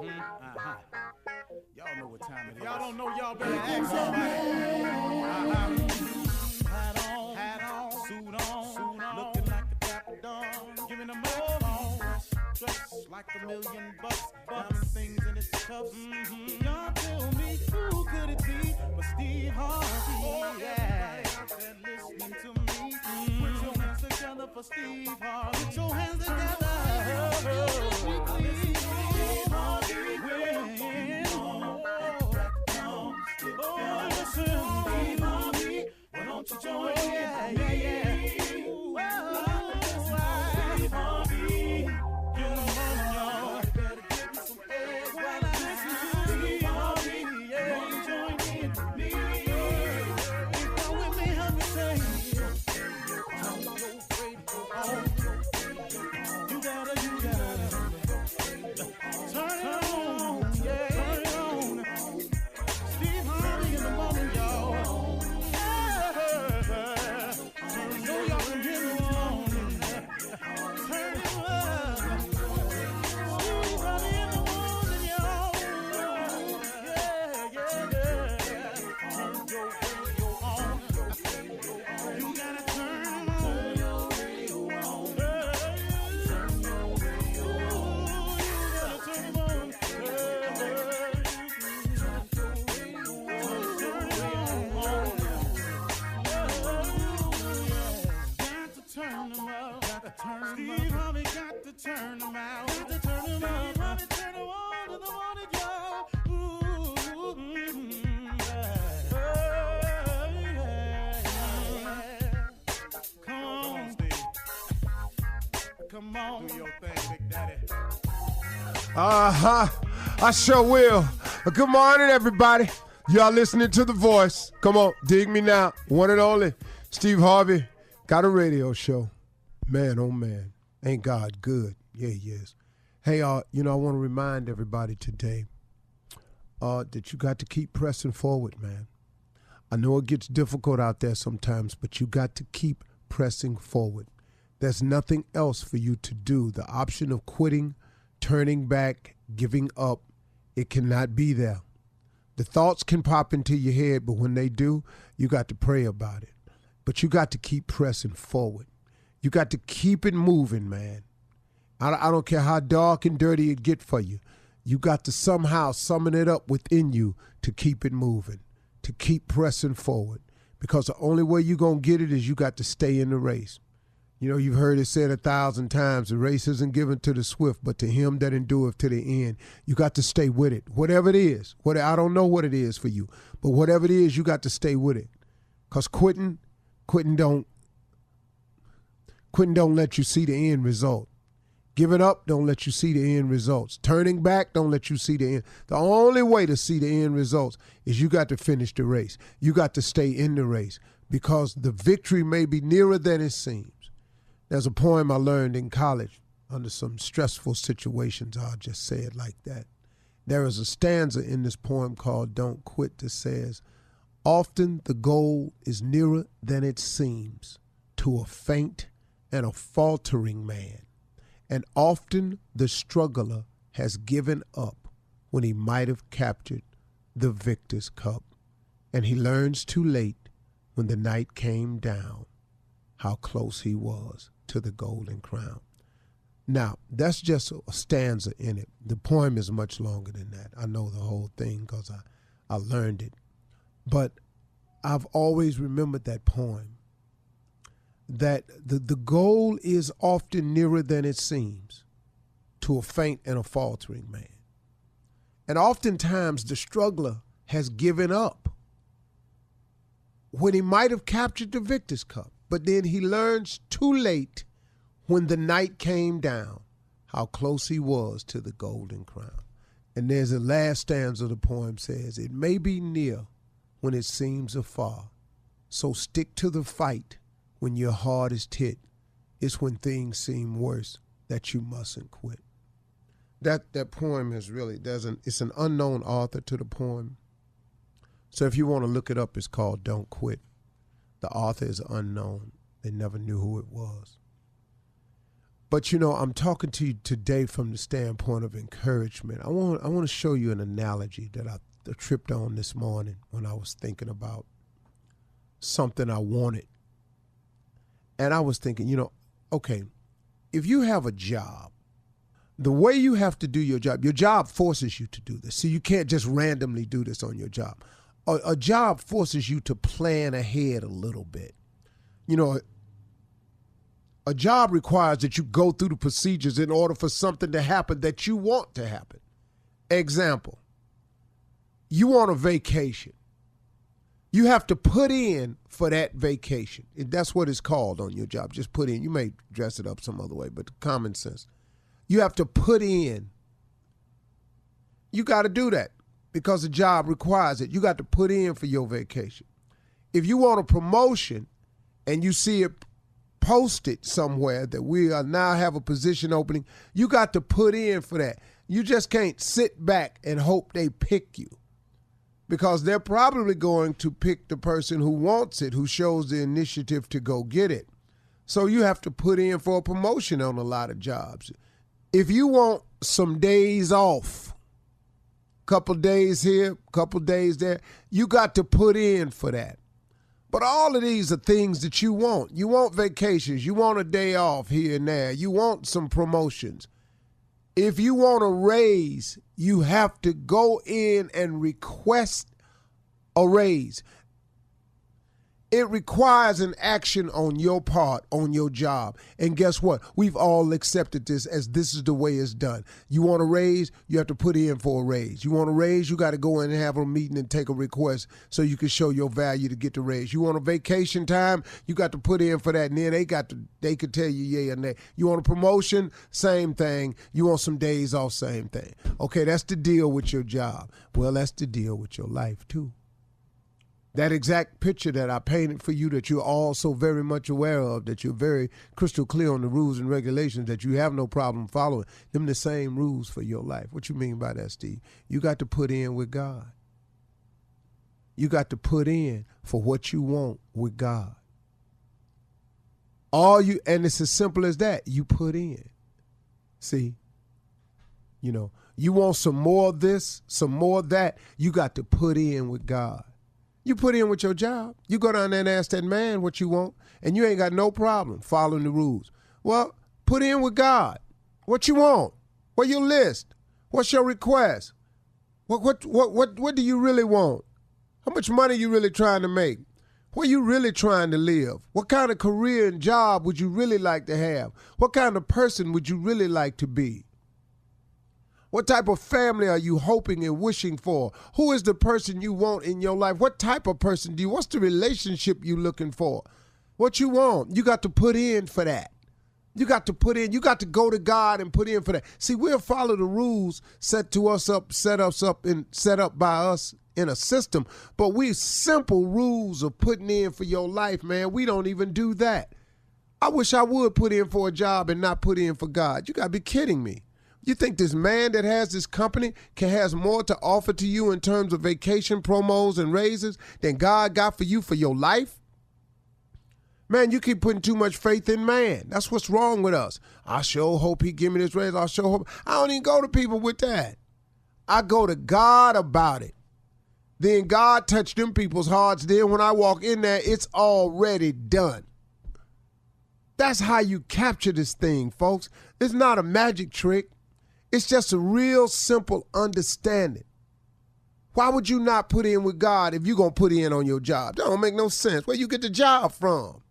Y'all know what time it is. Y'all don't know, y'all better ask somebody. Hat on, suit on, looking like a dapper dog. Giving them all dressed like $1 million bucks. Diamond things in its cuffs. Y'all tell me who could it be but Steve Harvey? Yeah, listening to me. Put your hands together for Steve Harvey. Put your hands together. Steve Harvey. Steve Harvey, why don't you join in? Steve Harvey, get on, y'all. Better give me some eggs while I listen to Steve Harvey. Won't you join in with me? Come with me, help me say. You gotta turn it on, yeah. Turn it on. Steve Harvey in the morning, y'all. So y'all can hear me on. Turn it up. Steve Harvey in the morning, y'all. Yeah. Turn your radio on. You gotta turn your radio on. Turn your radio on. You gotta turn it on. Steve Harvey got to turn them out. Got to turn them out. Steve Harvey turn them on in the morning, y'all. Come on, Steve. Come on. Do your thing, Big Daddy. I sure will. Good morning, everybody. Y'all listening to The Voice. Come on, dig me now. One and only. Steve Harvey got a radio show. Man, oh man, ain't God good? Yeah, he is. Hey, I want to remind everybody today that you got to keep pressing forward, man. I know it gets difficult out there sometimes, but you got to keep pressing forward. There's nothing else for you to do. The option of quitting, turning back, giving up, it cannot be there. The thoughts can pop into your head, but when they do, you got to pray about it. But you got to keep pressing forward. You got to keep it moving, man. I don't care how dark and dirty it get for you. You got to somehow summon it up within you to keep it moving, to keep pressing forward. Because the only way you're going to get it is you got to stay in the race. You know, you've heard it said 1,000 times, the race isn't given to the swift, but to him that endureth to the end. You got to stay with it, whatever it is. I don't know what it is for you, but whatever it is, you got to stay with it. Because quitting don't let you see the end result. Giving up don't let you see the end results. Turning back don't let you see the end. The only way to see the end results is you got to finish the race. You got to stay in the race because the victory may be nearer than it seems. There's a poem I learned in college under some stressful situations. I'll just say it like that. There is a stanza in this poem called Don't Quit that says, often the goal is nearer than it seems to a faint and a faltering man, and often the struggler has given up when he might have captured the victor's cup, and he learns too late when the night came down how close he was to the golden crown. Now, that's just a stanza in it. The poem is much longer than that. I know the whole thing because I learned it. But I've always remembered that poem, that the goal is often nearer than it seems to a faint and a faltering man. And oftentimes the struggler has given up when he might have captured the victor's cup. But then he learns too late when the night came down how close he was to the golden crown. And there's the last stanza of the poem says, it may be near when it seems afar. So stick to the fight when your hardest hit. It's when things seem worse that you mustn't quit. That poem is really, it's an unknown author to the poem. So if you want to look it up, it's called Don't Quit. The author is unknown. They never knew who it was. But, I'm talking to you today from the standpoint of encouragement. I want to show you an analogy that I tripped on this morning when I was thinking about something I wanted. And I was thinking, okay, if you have a job, the way you have to do your job forces you to do this. See, you can't just randomly do this on your job. A job forces you to plan ahead a little bit. A job requires that you go through the procedures in order for something to happen that you want to happen. Example, you want a vacation. You have to put in for that vacation. That's what it's called on your job. Just put in. You may dress it up some other way, but common sense. You have to put in. You got to do that because the job requires it. You got to put in for your vacation. If you want a promotion and you see it posted somewhere that we now have a position opening, you got to put in for that. You just can't sit back and hope they pick you, because they're probably going to pick the person who wants it, who shows the initiative to go get it. So you have to put in for a promotion on a lot of jobs. If you want some days off, couple days here, couple days there, you got to put in for that. But all of these are things that you want. You want vacations. You want a day off here and there. You want some promotions. If you want a raise, you have to go in and request a raise. It requires an action on your part, on your job. And guess what? We've all accepted this as this is the way it's done. You want a raise, you have to put in for a raise. You want a raise, you got to go in and have a meeting and take a request so you can show your value to get the raise. You want a vacation time, you got to put in for that. And then they could tell you yay or nay. You want a promotion, same thing. You want some days off, same thing. Okay, that's the deal with your job. Well, that's the deal with your life too. That exact picture that I painted for you that you're all so very much aware of, that you're very crystal clear on the rules and regulations that you have no problem following, them the same rules for your life. What you mean by that, Steve? You got to put in with God. You got to put in for what you want with God. And it's as simple as that. You put in. See, you want some more of this, some more of that, you got to put in with God. You put in with your job. You go down there and ask that man what you want, and you ain't got no problem following the rules. Well, put in with God. What you want? What's your list? What's your request? What do you really want? How much money you really trying to make? Where you really trying to live? What kind of career and job would you really like to have? What kind of person would you really like to be? What type of family are you hoping and wishing for? Who is the person you want in your life? What type of person do you? What's the relationship you looking for? What you want? You got to put in for that. You got to put in. You got to go to God and put in for that. See, we'll follow the rules set up by us in a system, but we simple rules of putting in for your life, man. We don't even do that. I wish I would put in for a job and not put in for God. You got to be kidding me. You think this man that has this company has more to offer to you in terms of vacation promos and raises than God got for you for your life? Man, you keep putting too much faith in man. That's what's wrong with us. I sure hope he give me this raise. I sure hope. I don't even go to people with that. I go to God about it. Then God touched them people's hearts. Then when I walk in there, it's already done. That's how you capture this thing, folks. It's not a magic trick. It's just a real simple understanding. Why would you not put in with God if you're going to put in on your job? That don't make no sense. Where you get the job from?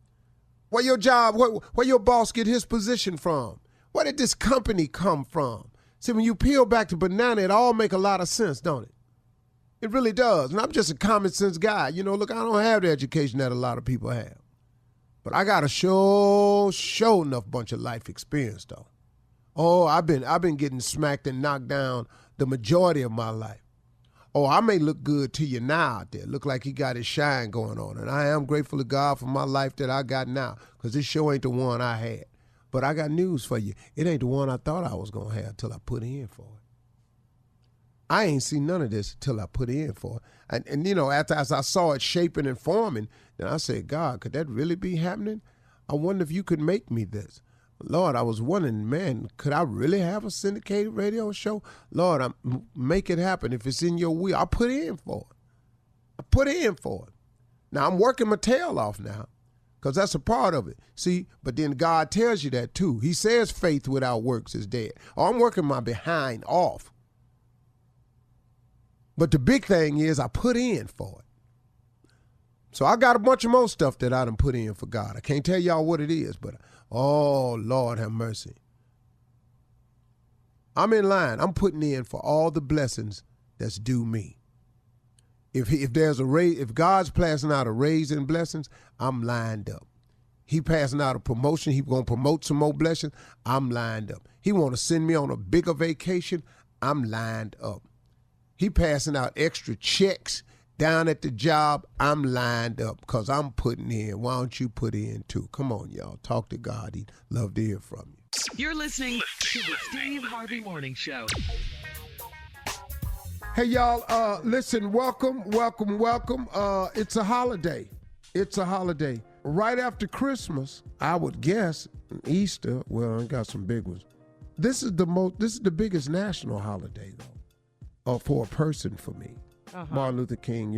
Where your boss get his position from? Where did this company come from? See, when you peel back the banana, it all make a lot of sense, don't it? It really does. And I'm just a common sense guy. Look, I don't have the education that a lot of people have. But I got a sure enough bunch of life experience, though. Oh, I've been getting smacked and knocked down the majority of my life. Oh, I may look good to you now out there. Look like he got his shine going on. And I am grateful to God for my life that I got now, because this show ain't the one I had. But I got news for you. It ain't the one I thought I was going to have till I put in for it. I ain't seen none of this till I put in for it. And after as I saw it shaping and forming, then I said, God, could that really be happening? I wonder if you could make me this. Lord, I was wondering, man, could I really have a syndicated radio show? Lord, make it happen. If it's in your will, I put in for it. Now, I'm working my tail off now because that's a part of it. See, but then God tells you that too. He says faith without works is dead. Oh, I'm working my behind off. But the big thing is I put in for it. So I got a bunch of more stuff that I done put in for God. I can't tell y'all what it is, but oh, Lord have mercy. I'm in line. I'm putting in for all the blessings that's due me. If there's a raise, if God's passing out a raise in blessings, I'm lined up. He passing out a promotion. He gonna promote some more blessings. I'm lined up. He want to send me on a bigger vacation. I'm lined up. He passing out extra checks down at the job. I'm lined up because I'm putting in. Why don't you put in too? Come on, y'all. Talk to God. He'd love to hear from you. You're listening to the Steve Harvey Morning Show. Hey, y'all, listen, welcome. It's a holiday. Right after Christmas, I would guess, Easter, well, I got some big ones. This is the biggest national holiday, though, for a person for me. Martin Luther King,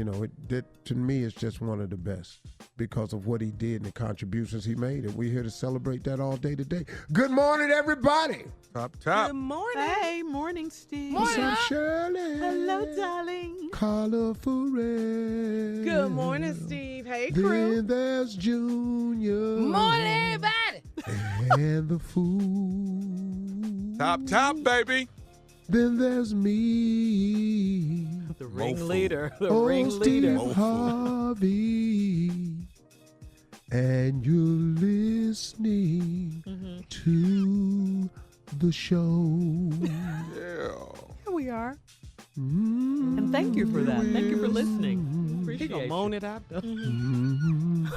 to me, it's just one of the best because of what he did and the contributions he made. And we're here to celebrate that all day today. Good morning, everybody. Top. Good morning. Hey, morning, Steve. What's up, Shirley? Hello, darling. Colorful red. Good morning, Steve. Hey, crew. Then there's Junior. Morning, everybody. And the fool. Top, baby. Then there's me. The ringleader. Steve Harvey. And you're listening to the show. Yeah. Here we are. And thank you for that. Thank you for listening. He Appreciate gonna you. moan it out, though. Thing.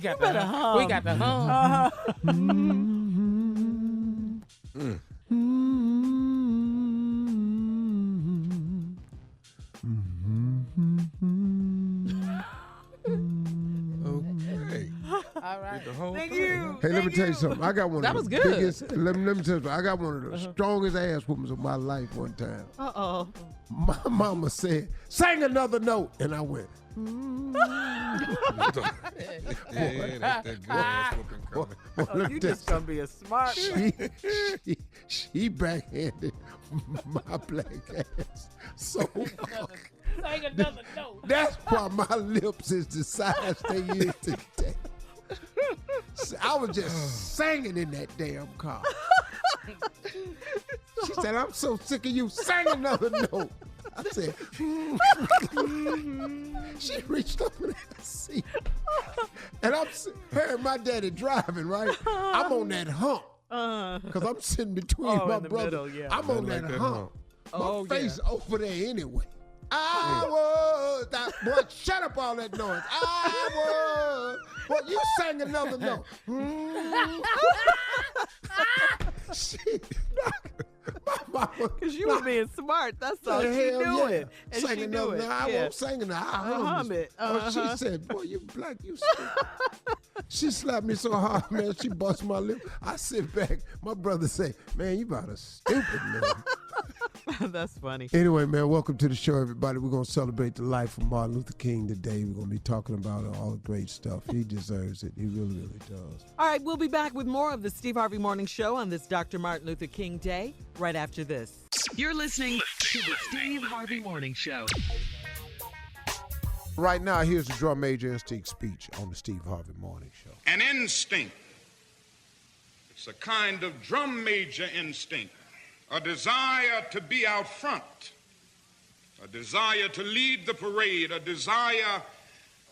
We got the hum. Okay. All right. The whole Thank thing, you. Hey, let me tell you something. I got one That of was the good. biggest. Let me tell you something. I got one of the strongest ass whoopings of my life one time. Uh-oh. My mama said, "Sing another note," and I went. Yeah, that's that good ass whooping coming. Oh, you just gonna be a smart man. She backhanded my black ass so hard. Sing another note. That's why my lips is the size they is today. I was just singing in that damn car. She said, "I'm so sick of you. Sing another note." I said, She reached up in the seat. And I'm her and my daddy driving, right? I'm on that hump. Because I'm sitting between my in the brother. middle, yeah. I'm on Like that that hump. Oh, My face over there anyway. Boy, shut up all that noise. Well, you sang another note. Because you were being smart. That's all. She knew it. And Sang she another knew it. note. I Yeah. won't sing it. I hum it. She said, "Boy, you black, you stupid." She slapped me so hard, man, she bust my lip. I sit back. My brother say, "Man, you about a stupid man." That's funny. Anyway, man, welcome to the show, everybody. We're going to celebrate the life of Martin Luther King today. We're going to be talking about all the great stuff. He deserves it. He really, really does. All right, we'll be back with more of the Steve Harvey Morning Show on this Dr. Martin Luther King Day right after this. You're listening to the Steve Harvey Morning Show. Right now, here's the drum major instinct speech on the Steve Harvey Morning Show. An instinct. It's a kind of drum major instinct, a desire to be out front, a desire to lead the parade, a desire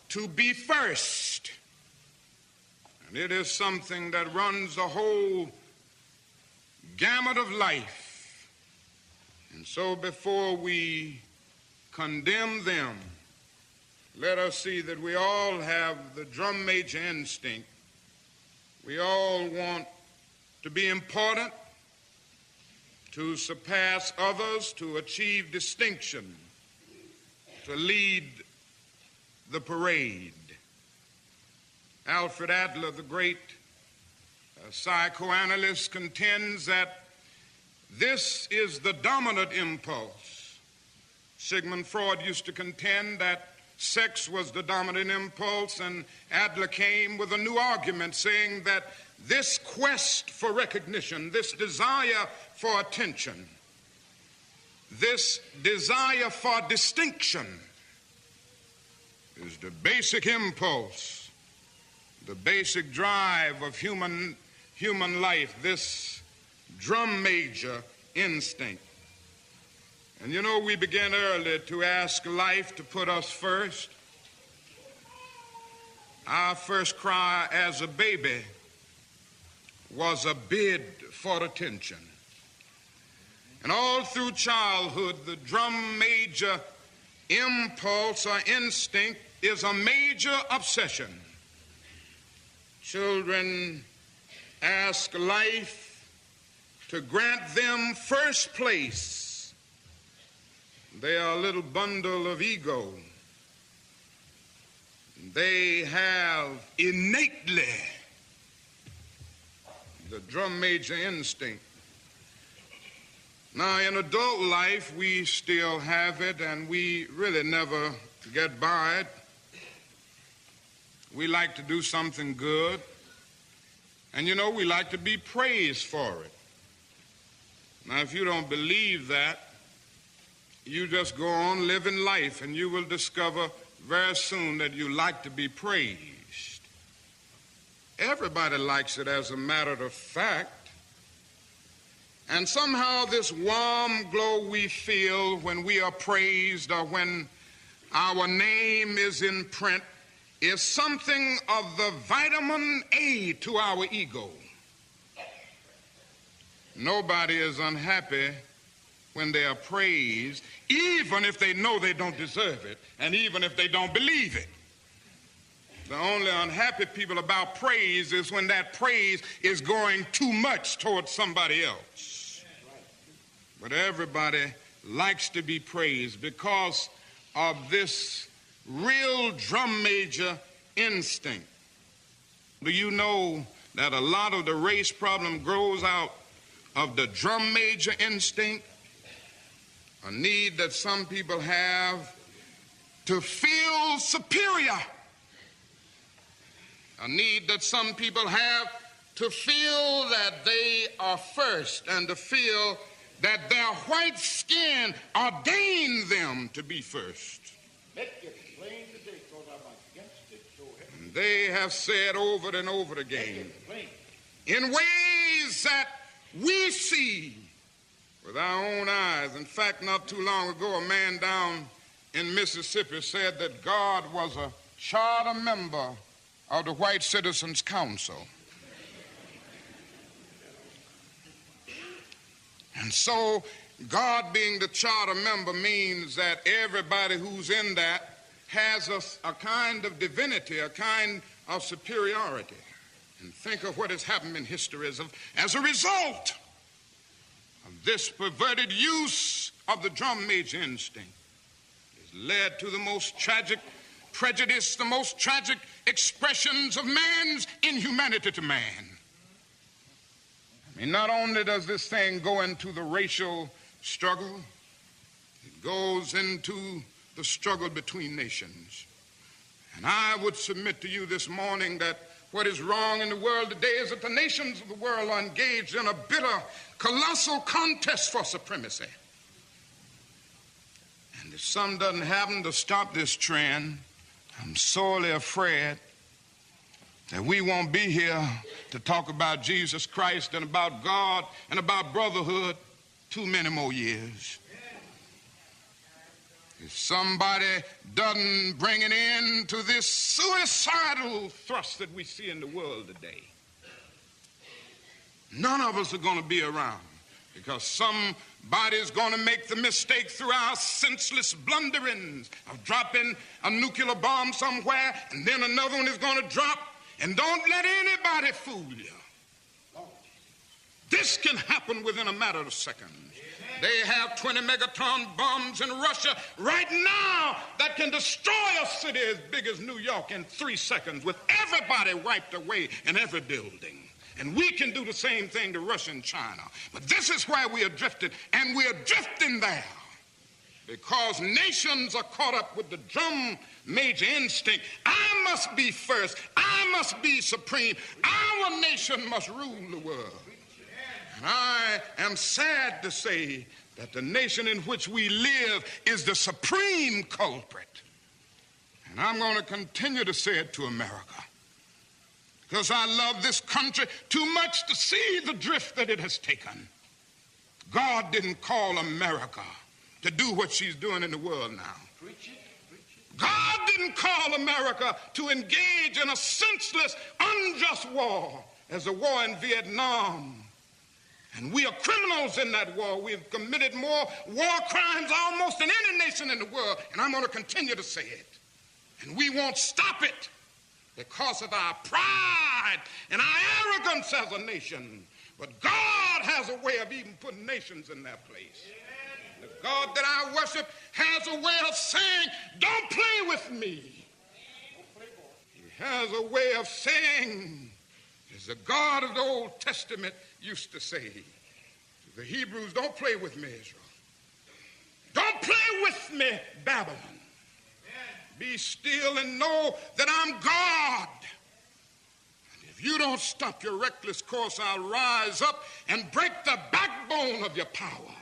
to be first. And it is something that runs the whole gamut of life. And so before we condemn them, let us see that we all have the drum major instinct. We all want to be important. to surpass others, to achieve distinction, to lead the parade. Alfred Adler, the great psychoanalyst, contends that this is the dominant impulse. Sigmund Freud used to contend that sex was the dominant impulse, and Adler came with a new argument saying that this quest for recognition, this desire for attention, this desire for distinction is the basic impulse, the basic drive of human life, this drum major instinct. And you know, we began early to ask life to put us first. Our first cry as a baby was a bid for attention. And all through childhood, the drum major impulse or instinct is a major obsession. Children ask life to grant them first place. They are a little bundle of ego. They have innately the drum major instinct. Now, in adult life, we still have it, and we really never get by it. We like to do something good, and you know, we like to be praised for it. Now, if you don't believe that, you just go on living life, and you will discover very soon that you like to be praised. Everybody likes it, as a matter of fact. And somehow this warm glow we feel when we are praised or when our name is in print is something of the vitamin A to our ego. Nobody is unhappy when they are praised, even if they know they don't deserve it, and even if they don't believe it. The only unhappy people about praise is when that praise is going too much towards somebody else. But everybody likes to be praised because of this real drum major instinct. Do you know that a lot of the race problem grows out of the drum major instinct? A need that some people have to feel superior. A need that some people have to feel that they are first and to feel that their white skin ordained them to be first. And they have said over and over again, in ways that we see with our own eyes. In fact, not too long ago, a man down in Mississippi said that God was a charter member of the White Citizens Council. And so God being the charter member means that everybody who's in that has a kind of divinity, a kind of superiority. And think of what has happened in history as a result of this perverted use of the drum major instinct. It's led to the most tragic prejudice, the most tragic expressions of man's inhumanity to man. I mean, not only does this thing go into the racial struggle, it goes into the struggle between nations. And I would submit to you this morning that what is wrong in the world today is that the nations of the world are engaged in a bitter, colossal contest for supremacy. And if something doesn't happen to stop this trend, I'm sorely afraid that we won't be here to talk about Jesus Christ and about God and about brotherhood too many more years. If somebody doesn't bring an end to this suicidal thrust that we see in the world today, none of us are going to be around, because somebody's going to make the mistake through our senseless blunderings of dropping a nuclear bomb somewhere, and then another one is going to drop. And don't let anybody fool you. This can happen within a matter of seconds. They have 20 megaton bombs in Russia right now that can destroy a city as big as New York in 3 seconds with everybody wiped away in every building. And we can do the same thing to Russia and China. But this is where we are drifted, and we are drifting there because nations are caught up with the drum major instinct. I must be first. I must be supreme. Our nation must rule the world. And I am sad to say that the nation in which we live is the supreme culprit. And I'm going to continue to say it to America because I love this country too much to see the drift that it has taken. God didn't call America to do what she's doing in the world now. God didn't call America to engage in a senseless, unjust war as the war in Vietnam. And we are criminals in that war. We have committed more war crimes almost than any nation in the world. And I'm going to continue to say it. And we won't stop it because of our pride and our arrogance as a nation. But God has a way of even putting nations in their place. The God that I worship has a way of saying, don't play with me. He has a way of saying, as the God of the Old Testament used to say to the Hebrews, don't play with me, Israel. Don't play with me, Babylon. Be still and know that I'm God. And if you don't stop your reckless course, I'll rise up and break the backbone of your power.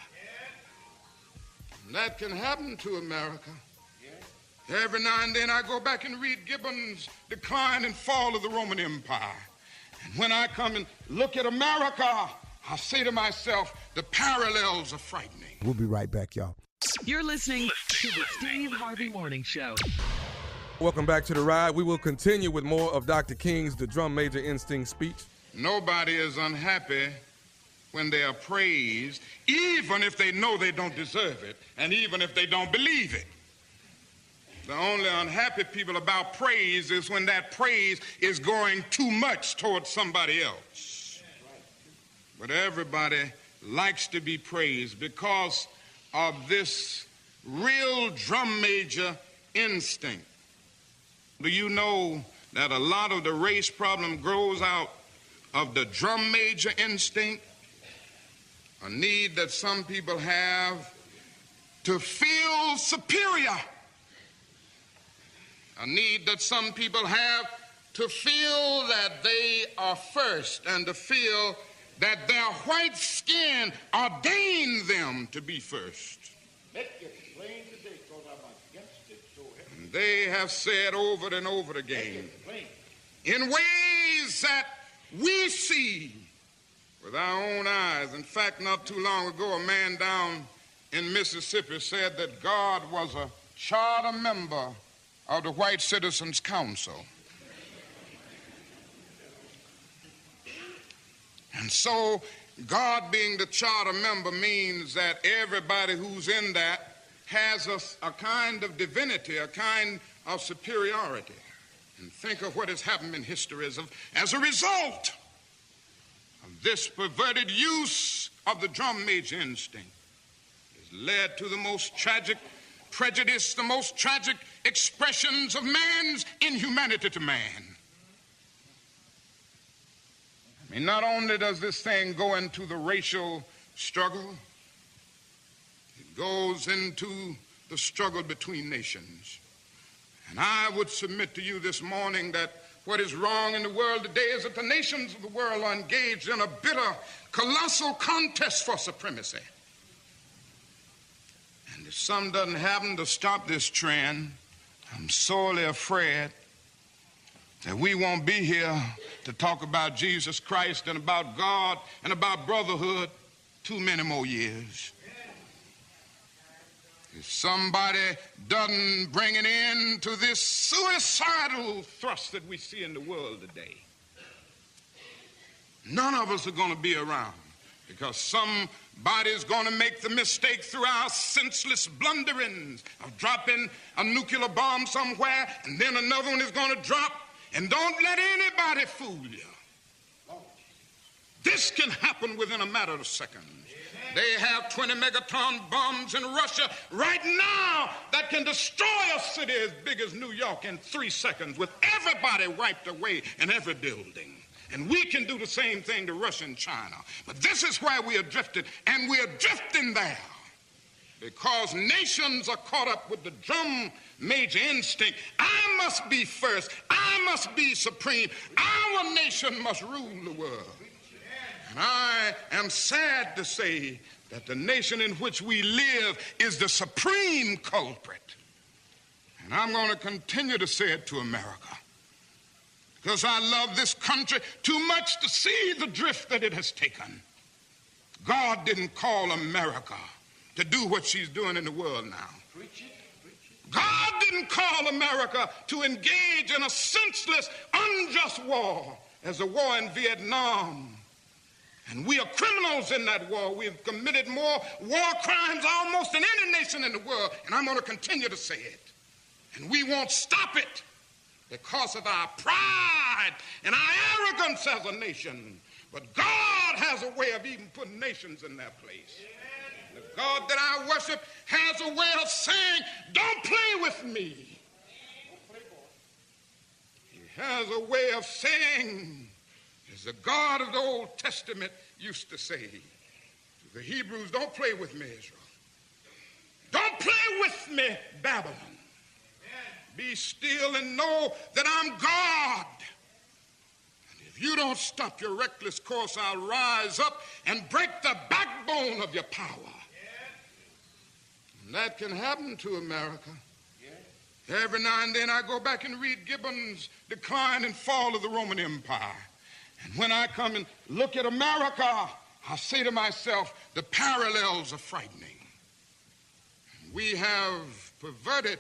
And that can happen to America. Every now and then I go back and read Gibbon's Decline and Fall of the Roman Empire. And when I come and look at America, I say to myself, the parallels are frightening. We'll be right back, y'all. You're listening to the Steve Harvey Morning Show. Welcome back to the ride. We will continue with more of Dr. King's The Drum Major Instinct speech. Nobody is unhappy when they are praised, even if they know they don't deserve it, and even if they don't believe it. The only unhappy people about praise is when that praise is going too much towards somebody else. But everybody likes to be praised because of this real drum major instinct. Do you know that a lot of the race problem grows out of the drum major instinct? A need that some people have to feel superior. A need that some people have to feel that they are first and to feel that their white skin ordained them to be first. And they have said over and over again, in ways that we see with our own eyes. In fact, not too long ago, a man down in Mississippi said that God was a charter member of the White Citizens Council. And so God being the charter member means that everybody who's in that has a kind of divinity, a kind of superiority. And think of what has happened in history as a result of this perverted use of the drum major instinct. Has led to the most tragic prejudice, the most tragic expressions of man's inhumanity to man. I mean, not only does this thing go into the racial struggle, it goes into the struggle between nations. And I would submit to you this morning that what is wrong in the world today is that the nations of the world are engaged in a bitter, colossal contest for supremacy. And if something doesn't happen to stop this trend, I'm sorely afraid that we won't be here to talk about Jesus Christ and about God and about brotherhood too many more years. If somebody doesn't bring an end to this suicidal thrust that we see in the world today, none of us are going to be around because somebody's going to make the mistake through our senseless blunderings of dropping a nuclear bomb somewhere, and then another one is going to drop. And don't let anybody fool you. This can happen within a matter of seconds. They have 20 megaton bombs in Russia right now that can destroy a city as big as New York in 3 seconds with everybody wiped away in every building. And we can do the same thing to Russia and China. But this is where we are drifted, and we are drifting there because nations are caught up with the drum major instinct. I must be first. I must be supreme. Our nation must rule the world. And I am sad to say that the nation in which we live is the supreme culprit. And I'm going to continue to say it to America, because I love this country too much to see the drift that it has taken. God didn't call America to do what she's doing in the world now. God didn't call America to engage in a senseless, unjust war as the war in Vietnam. And we are criminals in that war. We have committed more war crimes almost than any nation in the world. And I'm going to continue to say it. And we won't stop it because of our pride and our arrogance as a nation. But God has a way of even putting nations in their place. The God that I worship has a way of saying, don't play with me. He has a way of saying, as the God of the Old Testament used to say to the Hebrews, don't play with me, Israel. Don't play with me, Babylon. Be still and know that I'm God. And if you don't stop your reckless course, I'll rise up and break the backbone of your power. And that can happen to America. Every now and then I go back and read Gibbon's Decline and Fall of the Roman Empire. And when I come and look at America, I say to myself, the parallels are frightening. We have perverted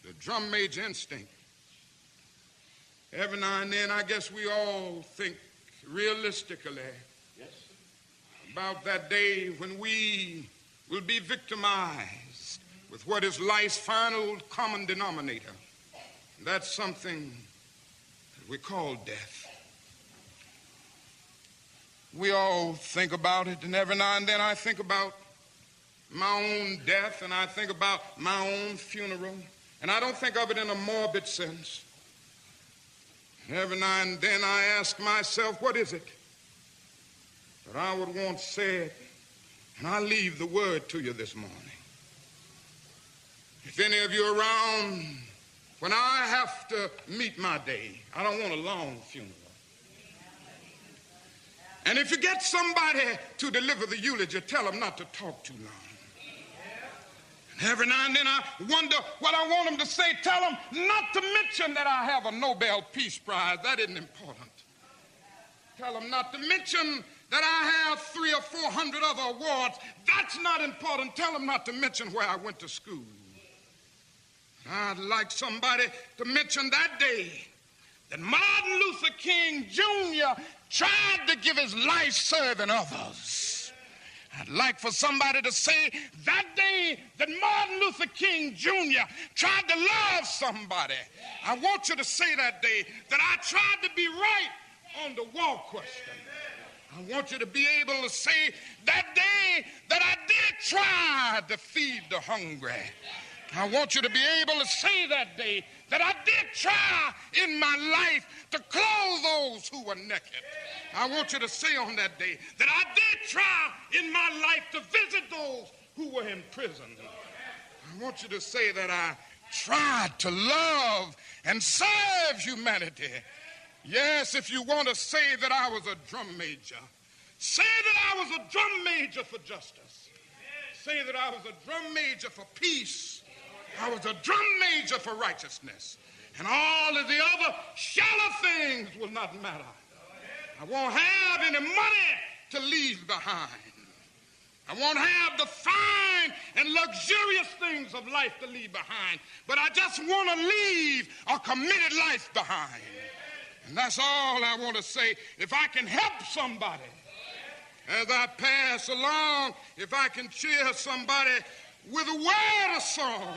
the drum major instinct. Every now and then, I guess we all think realistically about that day when we will be victimized with what is life's final common denominator. And that's something that we call death. We all think about it, and every now and then I think about my own death, and I think about my own funeral, and I don't think of it in a morbid sense. And every now and then I ask myself, what is it that I would want said? And I leave the word to you this morning. If any of you are around when I have to meet my day, I don't want a long funeral. And if you get somebody to deliver the eulogy, tell them not to talk too long. And every now and then I wonder what I want them to say. Tell them not to mention that I have a Nobel Peace Prize. That isn't important. Tell them not to mention that I have 300 or 400 other awards. That's not important. Tell them not to mention where I went to school. I'd like somebody to mention that day that Martin Luther King Jr. tried to give his life serving others. I'd like for somebody to say that day that Martin Luther King Jr. tried to love somebody. I want you to say that day that I tried to be right on the war question. I want you to be able to say that day that I did try to feed the hungry. I want you to be able to say that day that I did try in my life to clothe those who were naked. I want you to say on that day that I did try in my life to visit those who were in prison. I want you to say that I tried to love and serve humanity. Yes, if you want to say that I was a drum major, say that I was a drum major for justice. Say that I was a drum major for peace. I was a drum major for righteousness. And all of the other shallow things will not matter. I won't have any money to leave behind. I won't have the fine and luxurious things of life to leave behind. But I just want to leave a committed life behind. And that's all I want to say. If I can help somebody as I pass along, if I can cheer somebody with a word of song,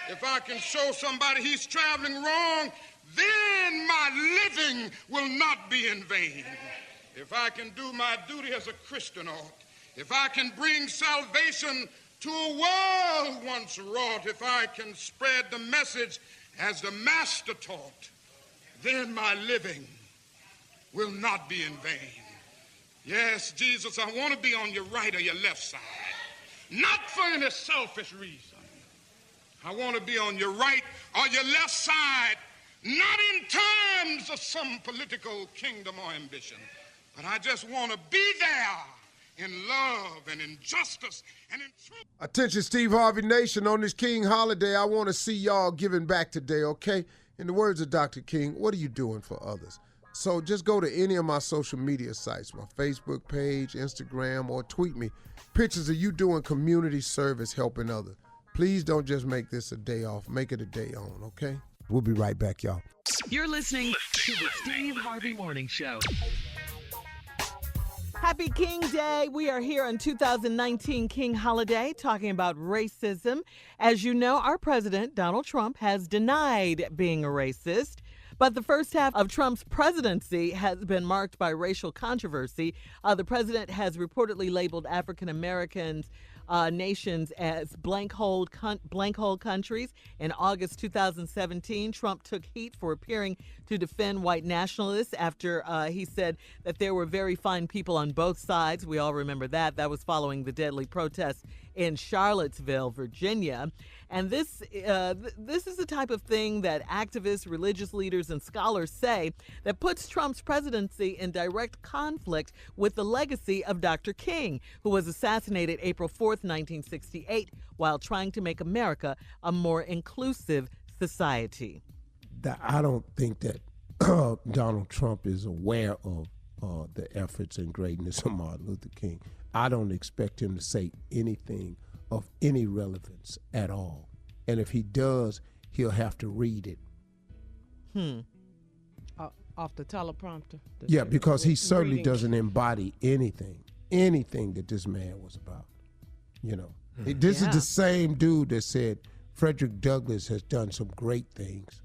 if I can show somebody he's traveling wrong, then my living will not be in vain. if I can do my duty as a Christian ought, if I can bring salvation to a world once wrought, if I can spread the message as the Master taught, then my living will not be in vain. Yes, Jesus, I want to be on your right or your left side, not for any selfish reason. I want to be on your right or your left side, not in terms of some political kingdom or ambition, but I just want to be there in love and in justice and in truth. Attention, Steve Harvey Nation, on this King holiday, I want to see y'all giving back today, okay? In the words of Dr. King, what are you doing for others? So just go to any of my social media sites, my Facebook page, Instagram, or tweet me pictures of you doing community service helping others. Please don't just make this a day off. Make it a day on, okay? We'll be right back, y'all. You're listening to the Steve Harvey Morning Show. Happy King Day. We are here on 2019 King Holiday talking about racism. As you know, our president, Donald Trump, has denied being a racist. But the first half of Trump's presidency has been marked by racial controversy. The president has reportedly labeled African Americans nations as blank hole countries. In August 2017, Trump took heat for appearing to defend white nationalists after he said that there were very fine people on both sides. We all remember that. That was following the deadly protests in Charlottesville, Virginia. And this is the type of thing that activists, religious leaders, and scholars say that puts Trump's presidency in direct conflict with the legacy of Dr. King, who was assassinated April 4th, 1968, while trying to make America a more inclusive society. I don't think that Donald Trump is aware of the efforts and greatness of Martin Luther King. I don't expect him to say anything of any relevance at all. And if he does, he'll have to read it. Off the teleprompter. Yeah, because he certainly doesn't embody anything that this man was about. You know, this is the same dude that said Frederick Douglass has done some great things.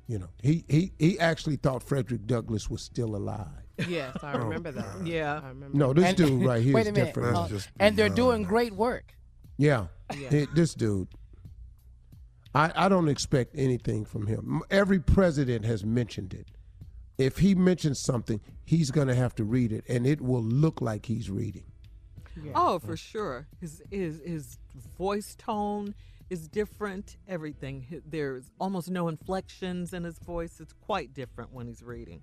You know, he actually thought Frederick Douglass was still alive. Yes, I remember that. Yeah. I remember. No, this dude right here wait is a minute. different. And they're doing great work. Yeah. This dude. I don't expect anything from him. Every president has mentioned it. If he mentions something, he's going to have to read it, and it will look like he's reading. Yeah. Oh, for sure. His voice tone is different. Everything. There's almost no inflections in his voice. It's quite different when he's reading.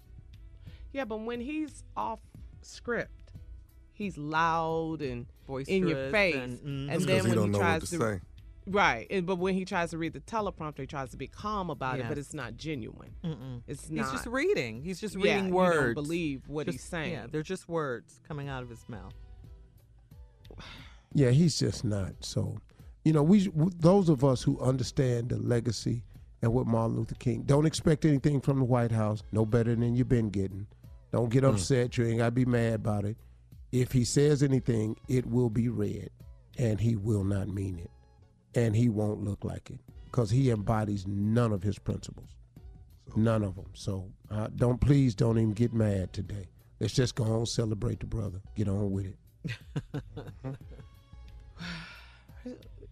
Yeah, but when he's off script, he's loud and boisterous in your face. And then when he tries to say. Right, but when he tries to read the teleprompter, he tries to be calm about it, but it's not genuine. It's not. He's just reading. He's just reading words. You don't believe what he's saying. Yeah, they're just words coming out of his mouth. Yeah, he's just not. So, you know, those of us who understand the legacy and what Martin Luther King, don't expect anything from the White House, no better than you've been getting. Don't get upset. You ain't got to be mad about it. If he says anything, it will be read, and he will not mean it. And he won't look like it because he embodies none of his principles. None of them. So please don't even get mad today. Let's just go on, celebrate the brother. Get on with it.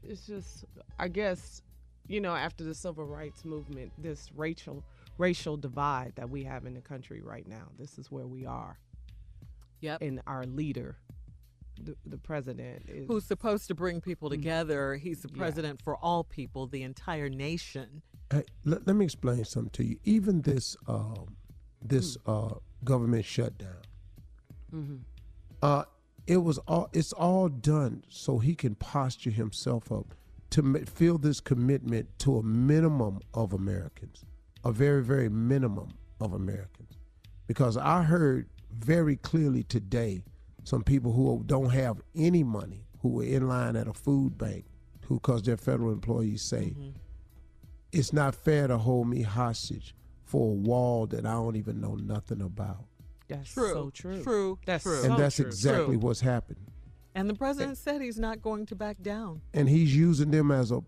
It's just, I guess, you know, after the civil rights movement, this racial divide that we have in the country right now, this is where we are. Yep. And our leader, the president, is who's supposed to bring people together. He's the president for all people, the entire nation. Hey, let me explain something to you. Even this government shutdown, it's all done so he can posture himself up to feel this commitment to a minimum of Americans, a very, very minimum of Americans. Because I heard very clearly today some people who don't have any money, who were in line at a food bank, who, because they're federal employees, say, it's not fair to hold me hostage for a wall that I don't even know nothing about. That's true. So true. True. That's true. And that's true. exactly what's happened. And the president said he's not going to back down. And he's using them as a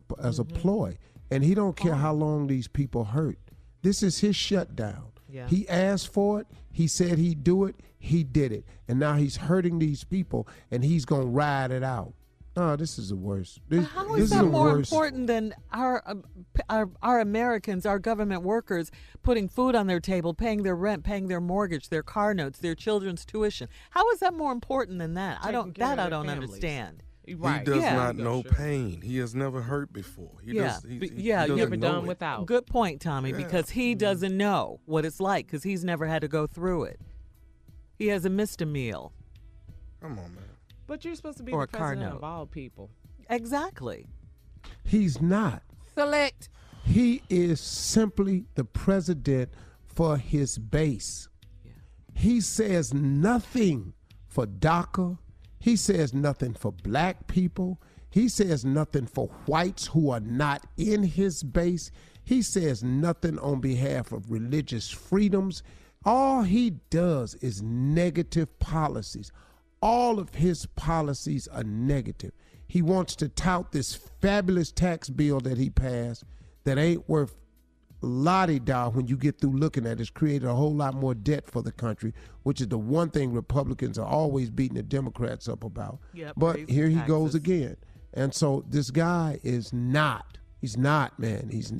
ploy. And he don't care how long these people hurt. This is his shutdown. Yeah. He asked for it. He said he'd do it. He did it. And now he's hurting these people, and he's going to ride it out. Oh, this is the worst. How is that more important than our Americans, our government workers, putting food on their table, paying their rent, paying their mortgage, their car notes, their children's tuition? How is that more important than that? I don't understand. Right. He does not know pain. He has never hurt before. He never done without. Good point, Tommy, because he doesn't know what it's like because he's never had to go through it. He hasn't missed a meal. Come on, man. But you're supposed to be Or the a car president note. of all people. Exactly. He's not. Select. He is simply the president for his base. Yeah. He says nothing for DACA. He says nothing for black people. He says nothing for whites who are not in his base. He says nothing on behalf of religious freedoms. All he does is negative policies. All of his policies are negative. He wants to tout this fabulous tax bill that he passed that ain't worth la-di-da when you get through looking at it. It's created a whole lot more debt for the country, which is the one thing Republicans are always beating the Democrats up about. Yep, but here he goes taxes. again. And so this guy is not. He's not, man. He's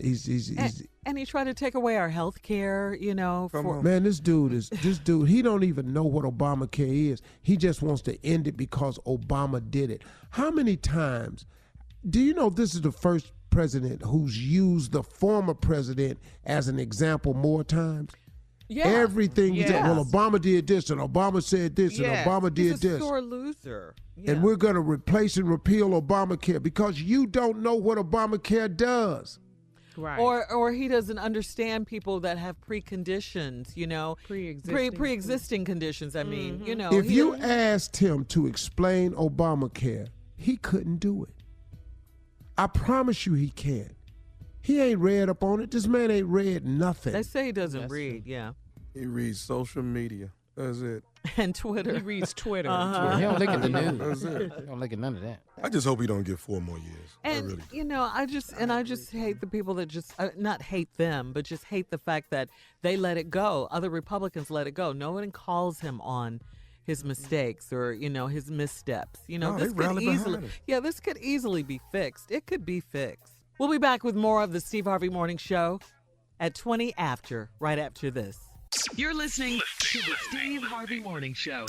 And he tried to take away our health care, Man, this dude, he don't even know what Obamacare is. He just wants to end it because Obama did it. How many times, do you know this is the first president who's used the former president as an example more times? Yeah. Everything, Yes. well, Obama did this and Obama said this and Obama did He's a this. sore loser. Yeah. And we're going to replace and repeal Obamacare because you don't know what Obamacare does. Right. Or he doesn't understand people that have preconditions, pre-existing conditions. I mean, If you asked him to explain Obamacare, he couldn't do it. I promise you he can't. He ain't read up on it. This man ain't read nothing. They say he doesn't read, yeah. He reads social media. That's it. And Twitter. He reads Twitter. He don't look at the news. That's it. He don't look at none of that. I just hope he don't get 4 more years. And I just hate the people that just not hate them, but just hate the fact that they let it go. Other Republicans let it go. No one calls him on his mistakes or his missteps. This could easily be fixed. It could be fixed. We'll be back with more of the Steve Harvey Morning Show at 20 after, right after this. You're listening to the Steve Harvey Morning Show.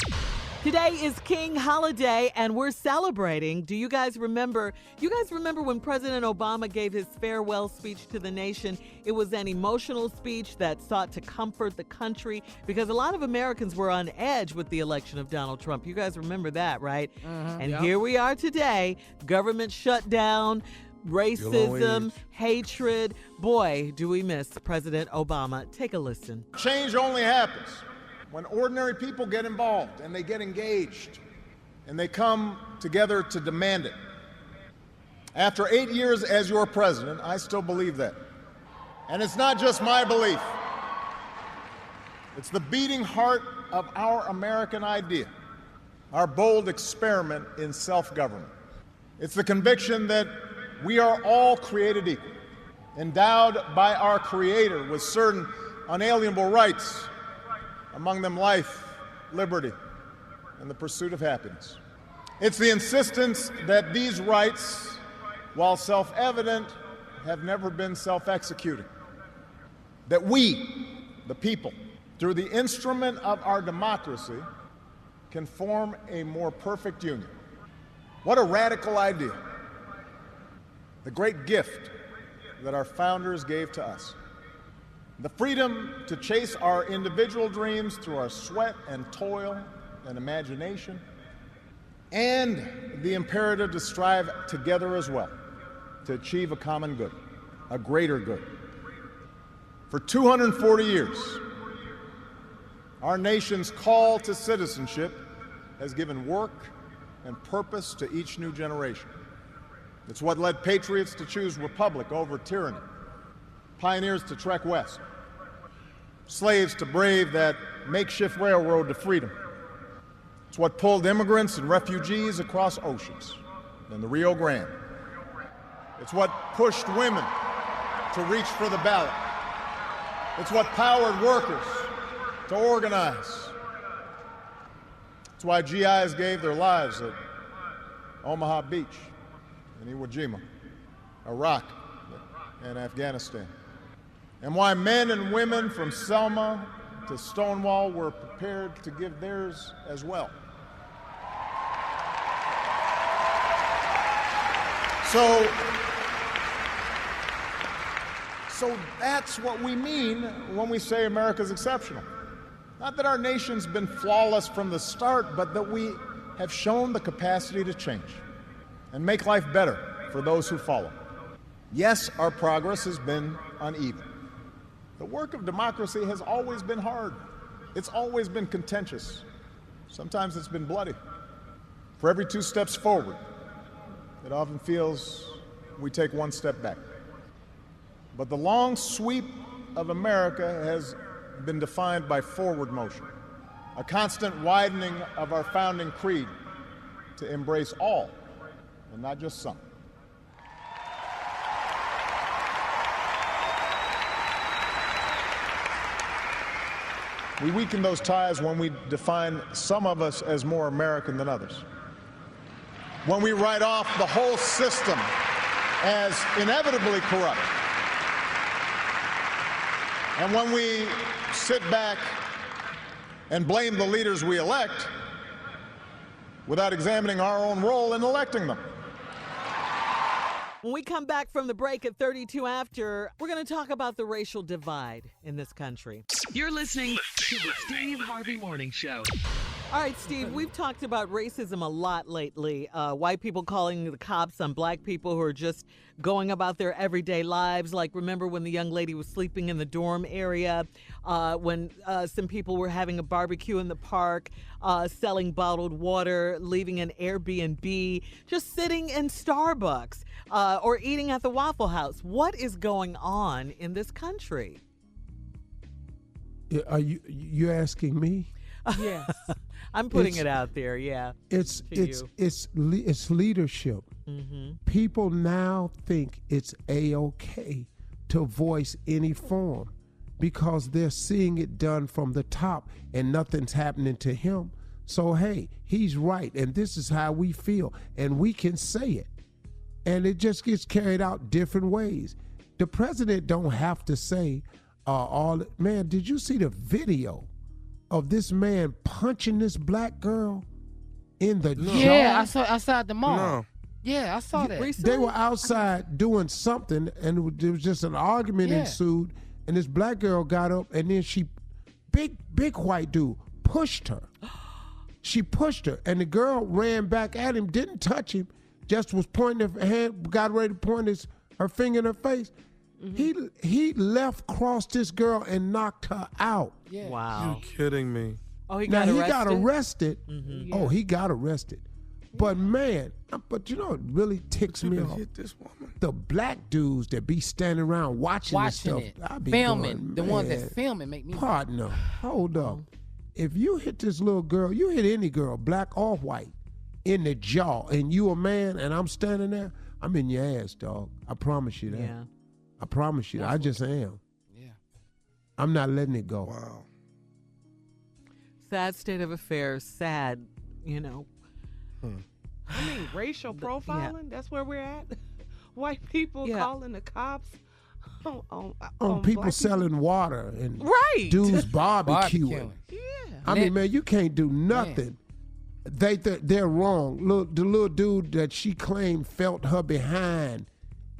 Today is King Holiday, and we're celebrating. Do you guys remember? When President Obama gave his farewell speech to the nation? It was an emotional speech that sought to comfort the country because a lot of Americans were on edge with the election of Donald Trump. You guys remember that, right? And here we are today. Government shutdown, racism, hatred. Boy, do we miss President Obama. Take a listen. Change only happens when ordinary people get involved and they get engaged and they come together to demand it. After 8 years as your president, I still believe that. And it's not just my belief. It's the beating heart of our American idea, our bold experiment in self-government. It's the conviction that we are all created equal, endowed by our Creator with certain unalienable rights, among them life, liberty, and the pursuit of happiness. It's the insistence that these rights, while self-evident, have never been self-executing. That we, the people, through the instrument of our democracy, can form a more perfect union. What a radical idea. The great gift that our founders gave to us. The freedom to chase our individual dreams through our sweat and toil and imagination, and the imperative to strive together as well to achieve a common good, a greater good. For 240 years, our nation's call to citizenship has given work and purpose to each new generation. It's what led patriots to choose republic over tyranny, pioneers to trek west, slaves to brave that makeshift railroad to freedom. It's what pulled immigrants and refugees across oceans and the Rio Grande. It's what pushed women to reach for the ballot It's what powered workers to organize. It's why GIs gave their lives at Omaha Beach, in Iwo Jima, Iraq, and Afghanistan. And why men and women from Selma to Stonewall were prepared to give theirs as well. So that's what we mean when we say America's exceptional. Not that our nation's been flawless from the start, but that we have shown the capacity to change and make life better for those who follow. Yes, our progress has been uneven. The work of democracy has always been hard. It's always been contentious. Sometimes it's been bloody. For every 2 steps forward, it often feels we take 1 step back. But the long sweep of America has been defined by forward motion, a constant widening of our founding creed to embrace all and not just some. We weaken those ties when we define some of us as more American than others. When we write off the whole system as inevitably corrupt. And when we sit back and blame the leaders we elect without examining our own role in electing them. When we come back from the break at 32 after, we're going to talk about the racial divide in this country. You're listening to the Steve Harvey Morning Show. All right, Steve, we've talked about racism a lot lately. White people calling the cops on black people who are just going about their everyday lives. Like, remember when the young lady was sleeping in the dorm area, when some people were having a barbecue in the park, selling bottled water, leaving an Airbnb, just sitting in Starbucks, or eating at the Waffle House. What is going on in this country? Are you asking me? Yes. I'm putting it out there, yeah. It's leadership. Mm-hmm. People now think it's A-OK to voice any form because they're seeing it done from the top and nothing's happening to him. So, hey, he's right, and this is how we feel, and we can say it. And it just gets carried out different ways. The president don't have to say man, did you see the video of this man punching this black girl in the jaw? Yeah, I saw outside the mall. No. Yeah, I saw that. They were outside doing something, and there was just an argument ensued, and this black girl got up, and then big white dude pushed her. She pushed her, and the girl ran back at him, didn't touch him, just was pointing her hand, got ready to point her finger in her face. Mm-hmm. He left, crossed this girl, and knocked her out. Yeah. Wow. You kidding me? Oh, he got arrested? Mm-hmm. Yeah. Oh, he got arrested. But man, you know what really ticks me off? Hit this woman. The black dudes that be standing around watching this stuff. It, I be filming. Going, the ones that filming make me. Partner, hold up. If you hit this little girl, you hit any girl, black or white, in the jaw, and you a man, and I'm standing there, I'm in your ass, dog. I promise you that. Yeah. I promise you. I just am. Yeah. I'm not letting it go. Wow. Sad state of affairs. Sad, you know. I mean, racial profiling, that's where we're at. White people calling the cops on people black selling water and dudes barbecuing. Yeah. I mean, man, you can't do nothing. They're wrong. The little dude that she claimed felt her behind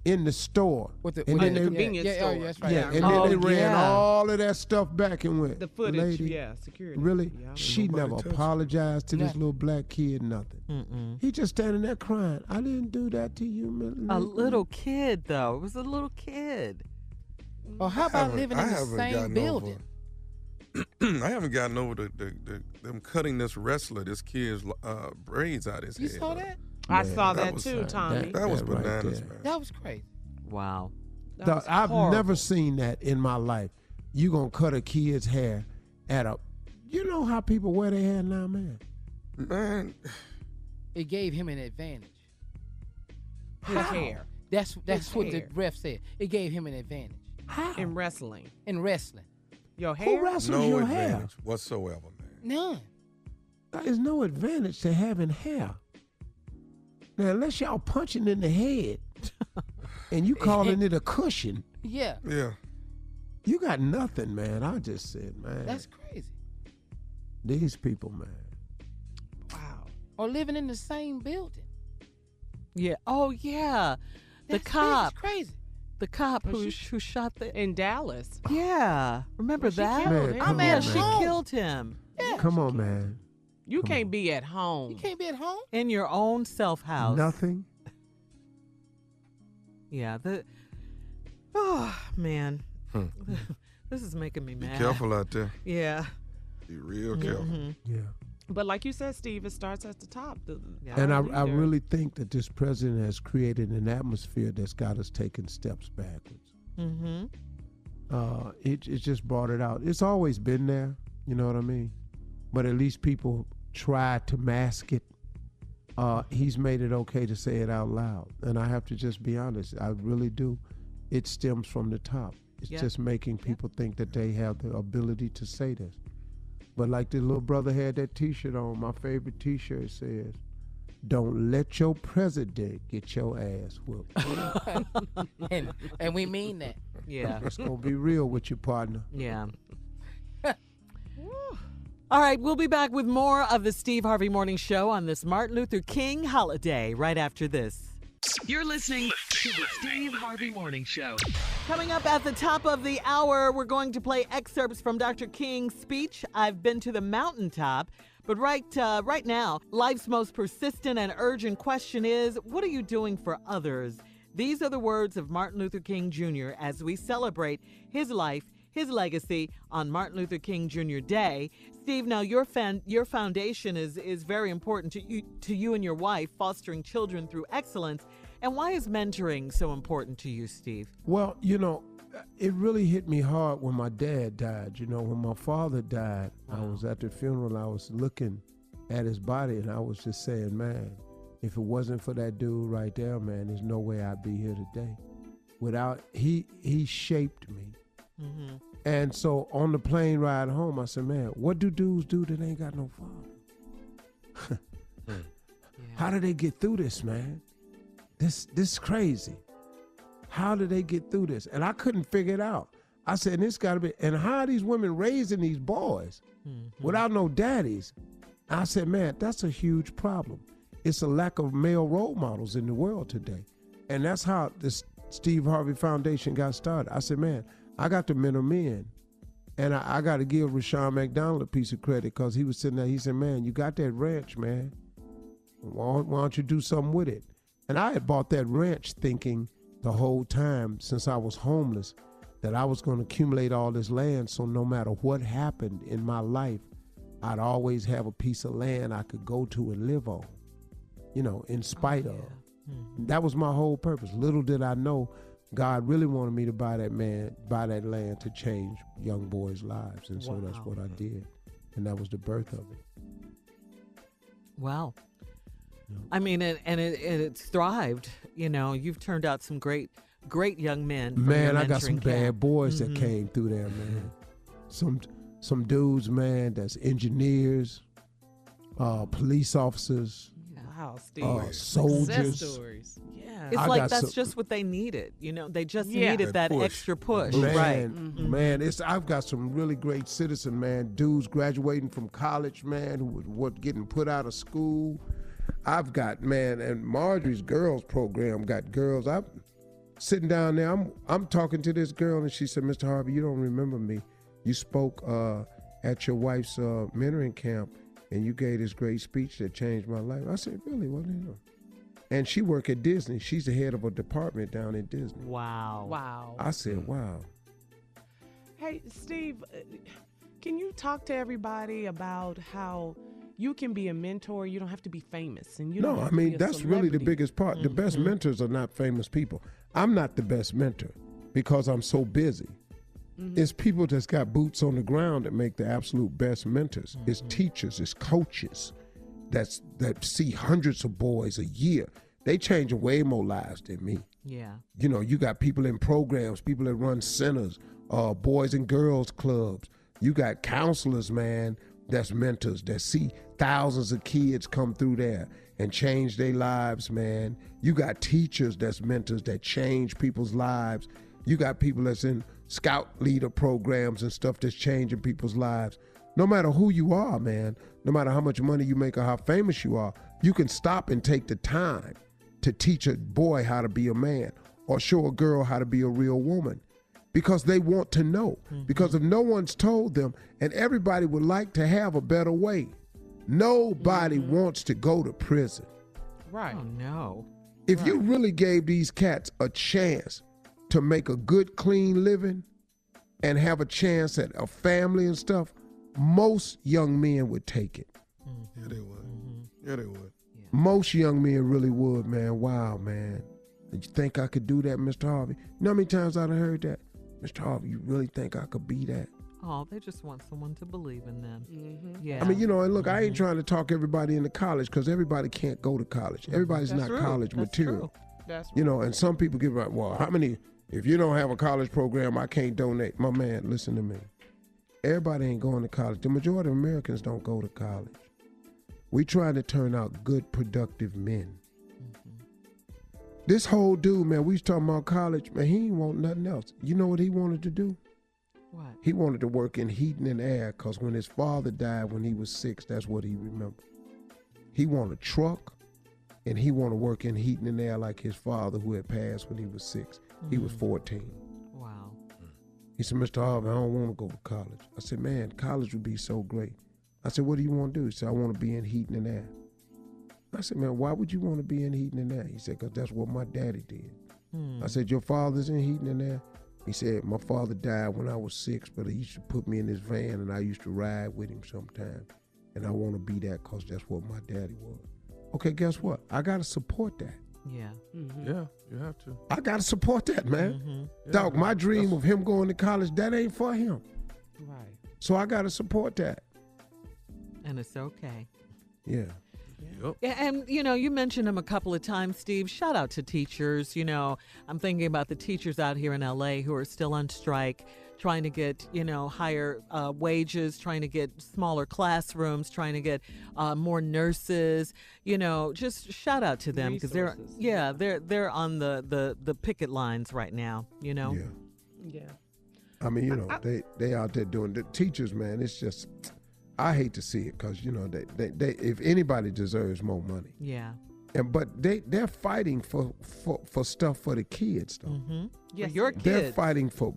in the store. With the convenience store. Yeah, that's right. Yeah, and then they ran all of that stuff back and went. The footage, lady, security. Really? Yeah, she never apologized to this little black kid, nothing. Mm-mm. He just standing there crying. I didn't do that to you, A little kid, though. It was a little kid. Or how about living in the same building? I haven't gotten over them cutting this kid's braids out his head. You saw that? I saw that too, Tommy. That was right bananas, there. man. That was crazy. Wow. I've never seen that in my life. You gonna cut a kid's hair you know how people wear their hair now, man? Man. It gave him an advantage. His hair. That's what the ref said. It gave him an advantage. How? In wrestling. Your Who hair? wrestles No your advantage hair? whatsoever, man. None. There's no advantage to having hair. Now, unless y'all punching in the head and you calling it a cushion, Yeah. Yeah. you got nothing, man. I just said, man. That's crazy. These people, man. Wow. Or living in the same building. Yeah. Oh, yeah. The That's cop. crazy. The cop who shot the. In Dallas. Yeah. Remember Well, she that? killed Man, him. come Yeah, on, she man. killed him Yeah. Come on, man. You Come can't on. be at home. You can't be at home. in your own self house. Nothing. Yeah. Oh, man. Hmm. This is making me Be mad. careful out there. Yeah. Be real careful. Yeah. But like you said, Steve, it starts at the top. And I leader. really think that this president has created an atmosphere that's got us taking steps backwards. Mm-hmm. It just brought it out. It's always been there, you know what I mean? But at least people try to mask it. He's made it okay to say it out loud. And I have to just be honest, I really do. It stems from the top. It's just making people think that they have the ability to say this. But like the little brother had that T-shirt on, my favorite T-shirt says, "Don't let your president get your ass whooped." and we mean that. Yeah. It's going to be real with your partner. Yeah. All right, we'll be back with more of the Steve Harvey Morning Show on this Martin Luther King holiday right after this. You're listening to the Steve Harvey Morning Show. Coming up at the top of the hour, we're going to play excerpts from Dr. King's speech, I've Been to the Mountaintop. But right now, life's most persistent and urgent question is, what are you doing for others? These are the words of Martin Luther King Jr. as we celebrate his life, his legacy on Martin Luther King Jr. Day. Steve, now your foundation is very important to you and your wife, fostering children through excellence. And why is mentoring so important to you, Steve? Well, you know, it really hit me hard when my dad died. You know, when my father died, I was at the funeral, I was looking at his body, and I was just saying, man, if it wasn't for that dude right there, man, there's no way I'd be here today. He shaped me. Mm-hmm. And so on the plane ride home, I said, man, what do dudes do that ain't got no father? How do they get through this, man? This is crazy. How do they get through this? And I couldn't figure it out. I said, this got to be, and how are these women raising these boys without no daddies? I said, man, that's a huge problem. It's a lack of male role models in the world today. And that's how this Steve Harvey Foundation got started. I said, man, I got to mentor men. And I got to give Rashawn McDonald a piece of credit because he was sitting there. He said, man, you got that ranch, man. Why don't you do something with it? And I had bought that ranch thinking the whole time since I was homeless that I was going to accumulate all this land so no matter what happened in my life, I'd always have a piece of land I could go to and live on, you know, in spite of. That was my whole purpose. Little did I know God really wanted me to buy that land to change young boys' lives. And so that's what I did. And that was the birth of it. Wow. I mean, it's thrived. You know, you've turned out some great young men. Man, I got some bad boys Mm-hmm. that came through there, man. Some dudes, man, that's engineers, police officers, Wow, Steve. soldiers. Success stories. Yeah. It's I like got that's just what they needed. You know, they just Yeah. needed that push. extra push. Man, Right. man, I've got some really great citizen, man, dudes graduating from college, man, who was getting put out of school. I've got, man, and Marjorie's girls program got girls. I'm sitting down there, I'm talking to this girl, and she said, Mr. Harvey, you don't remember me. You spoke at your wife's mentoring camp, and you gave this great speech that changed my life. I said, really? What do you know? And she worked at Disney. She's the head of a department down at Disney. Wow. Wow. I said, wow. Hey, Steve, can you talk to everybody about how you can be a mentor? You don't have to be famous. And you don't No, have I to be mean, a that's really the celebrity. biggest part. The best mentors are not famous people. I'm not the best mentor because I'm so busy. It's people that's got boots on the ground that make the absolute best mentors. It's teachers, it's coaches that see hundreds of boys a year. They change way more lives than me. Yeah. You know, you got people in programs, people that run centers, boys and girls clubs. You got counselors, man, that's mentors that see thousands of kids come through there and change their lives, man. You got teachers that's mentors that change people's lives. You got people that's in scout leader programs and stuff that's changing people's lives. No matter who you are, man, no matter how much money you make or how famous you are, you can stop and take the time to teach a boy how to be a man or show a girl how to be a real woman because they want to know. Because if no one's told them, and everybody would like to have a better way, nobody wants to go to prison. Right. Oh, no. If you really gave these cats a chance to make a good, clean living and have a chance at a family and stuff, most young men would take it. Yeah, they would. Yeah, they would. Most young men really would, man. Wow, man. Did you think I could do that, Mr. Harvey? You know how many times I've heard that? Mr. Harvey, you really think I could be that? Oh, they just want someone to believe in them. Yeah. I mean, you know, and look, I ain't trying to talk everybody into college because everybody can't go to college. Everybody's That's not true. college That's material. true. That's You know, and some people give up, well, how many, if you don't have a college program, I can't donate. My man, listen to me. Everybody ain't going to college. The majority of Americans don't go to college. We trying to turn out good, productive men. This whole dude, man, we was talking about college, man, he ain't want nothing else. You know what he wanted to do? What? He wanted to work in heating and air because when his father died when he was 6, that's what he remembered. He wanted a truck, and he wanted to work in heating and air like his father who had passed when he was 6. He was 14. Wow. He said, Mr. Harvey, I don't want to go to college. I said, man, college would be so great. I said, what do you want to do? He said, I want to be in heating and air. I said, man, why would you want to be in heating and air? He said, because that's what my daddy did. I said, your father's in heating and air? He said, my father died when I was 6, but he used to put me in his van and I used to ride with him sometimes. And I want to be that because that's what my daddy was. Okay, guess what? I got to support that. Yeah. Yeah, you have to. I got to support that, man. Dog, my dream of him going to college, that ain't for him. right. So I got to support that. And it's okay. Yeah. Yep. Yeah, and you know, you mentioned them a couple of times, Steve. Shout out to teachers. You know, I'm thinking about the teachers out here in LA who are still on strike, trying to get, you know, higher wages, trying to get smaller classrooms, trying to get more nurses. You know, just shout out to them because they're on the picket lines right now. You know. Yeah. Yeah. I mean, you know, they out there doing the teachers, man. It's just, I hate to see it because, you know, they if anybody deserves more money. Yeah. But they're fighting for stuff for the kids, though. Yes, for your kids. They're fighting for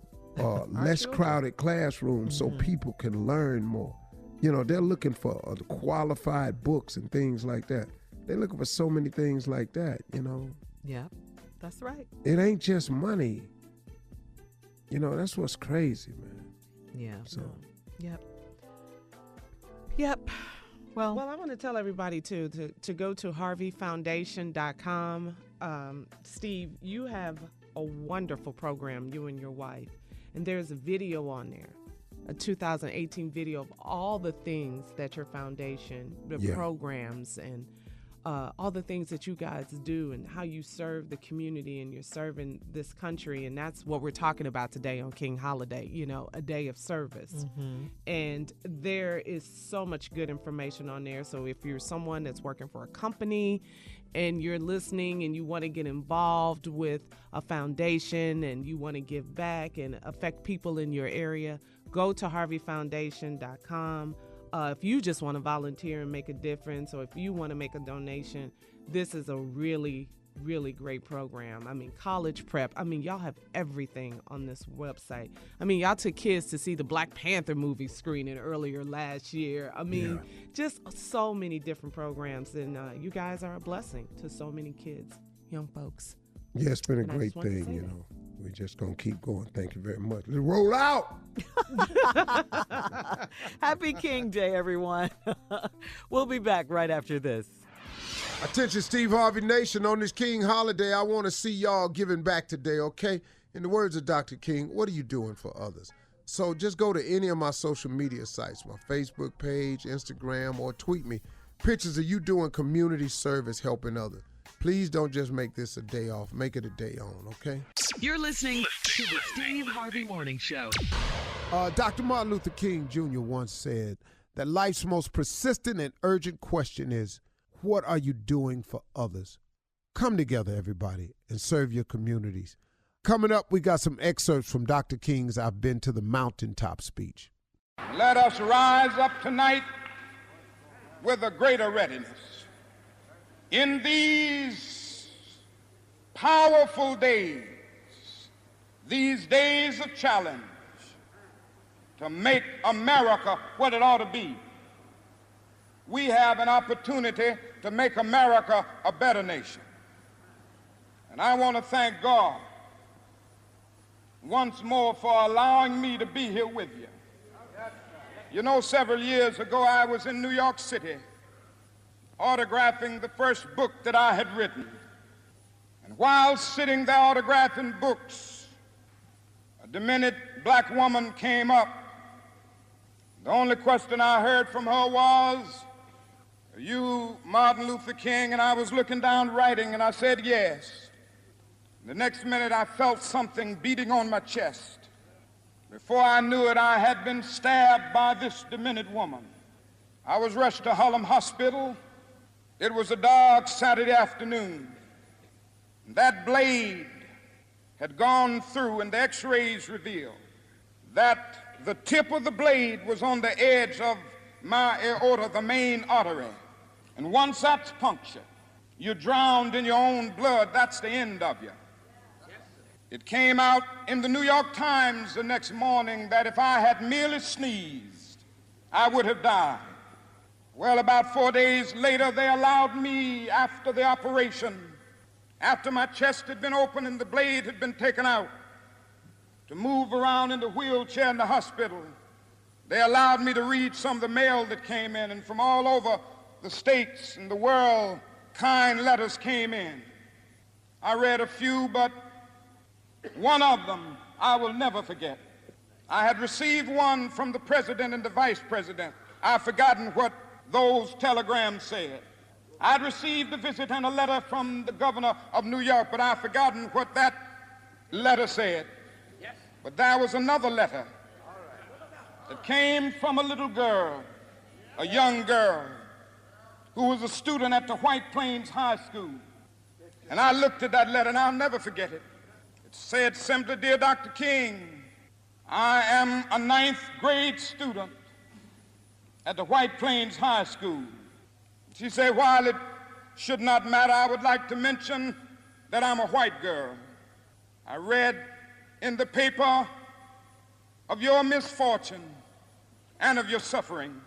less crowded classrooms so people can learn more. You know, they're looking for qualified books and things like that. They're looking for so many things like that, you know. Yeah, that's right. It ain't just money. You know, that's what's crazy, man. Yeah. So. Yep. Well, I want to tell everybody too to go to harveyfoundation.com. Steve, you have a wonderful program, you and your wife, and there's a video on there, a 2018 video of all the things that your foundation, the programs, and all the things that you guys do and how you serve the community and you're serving this country. And that's what we're talking about today on King Holiday, you know, a day of service. And there is so much good information on there. So if you're someone that's working for a company and you're listening and you want to get involved with a foundation and you want to give back and affect people in your area, go to harveyfoundation.com. If you just want to volunteer and make a difference, or if you want to make a donation, this is a really, really great program. I mean, college prep. I mean, y'all have everything on this website. I mean, y'all took kids to see the Black Panther movie screening earlier last year. I mean, just so many different programs. And you guys are a blessing to so many kids, young folks. Yeah, it's been a great thing, you know. We're just going to keep going. Thank you very much. Let's roll out. Happy King Day, everyone. We'll be back right after this. Attention, Steve Harvey Nation. On this King holiday, I want to see y'all giving back today, okay? In the words of Dr. King, what are you doing for others? So just go to any of my social media sites, my Facebook page, Instagram, or tweet me pictures of you doing community service helping others. Please don't just make this a day off. Make it a day on, okay? You're listening to the Steve Harvey Morning Show. Dr. Martin Luther King Jr. once said that life's most persistent and urgent question is, what are you doing for others? Come together, everybody, and serve your communities. Coming up, we got some excerpts from Dr. King's I've Been to the Mountaintop speech. Let us rise up tonight with a greater readiness. In these powerful days, these days of challenge, to make America what it ought to be, we have an opportunity to make America a better nation. And I want to thank God once more for allowing me to be here with you. You know, several years ago, I was in New York City autographing the first book that I had written. And while sitting there autographing books, a demented black woman came up. The only question I heard from her was, "Are you Martin Luther King?" And I was looking down writing, and I said, "Yes." The next minute, I felt something beating on my chest. Before I knew it, I had been stabbed by this demented woman. I was rushed to Harlem Hospital. It was a dark Saturday afternoon. That blade had gone through, and the x-rays revealed that the tip of the blade was on the edge of my aorta, the main artery. And once that's punctured, you're drowned in your own blood. That's the end of you. It came out in the New York Times the next morning that if I had merely sneezed, I would have died. Well, about 4 days later, they allowed me, after the operation, after my chest had been opened and the blade had been taken out, to move around in the wheelchair in the hospital. They allowed me to read some of the mail that came in, and from all over the states and the world, kind letters came in. I read a few, but one of them I will never forget. I had received one from the president and the vice president. I've forgotten what those telegrams said. I'd received a visit and a letter from the governor of New York, but I've forgotten what that letter said. Yes. But there was another letter that came from a little girl, a young girl, who was a student at the White Plains High School. And I looked at that letter, and I'll never forget it. It said simply, "Dear Dr. King, I am a 9th grade student at the White Plains High School." She said, "While it should not matter, I would like to mention that I'm a white girl. I read in the paper of your misfortune and of your suffering.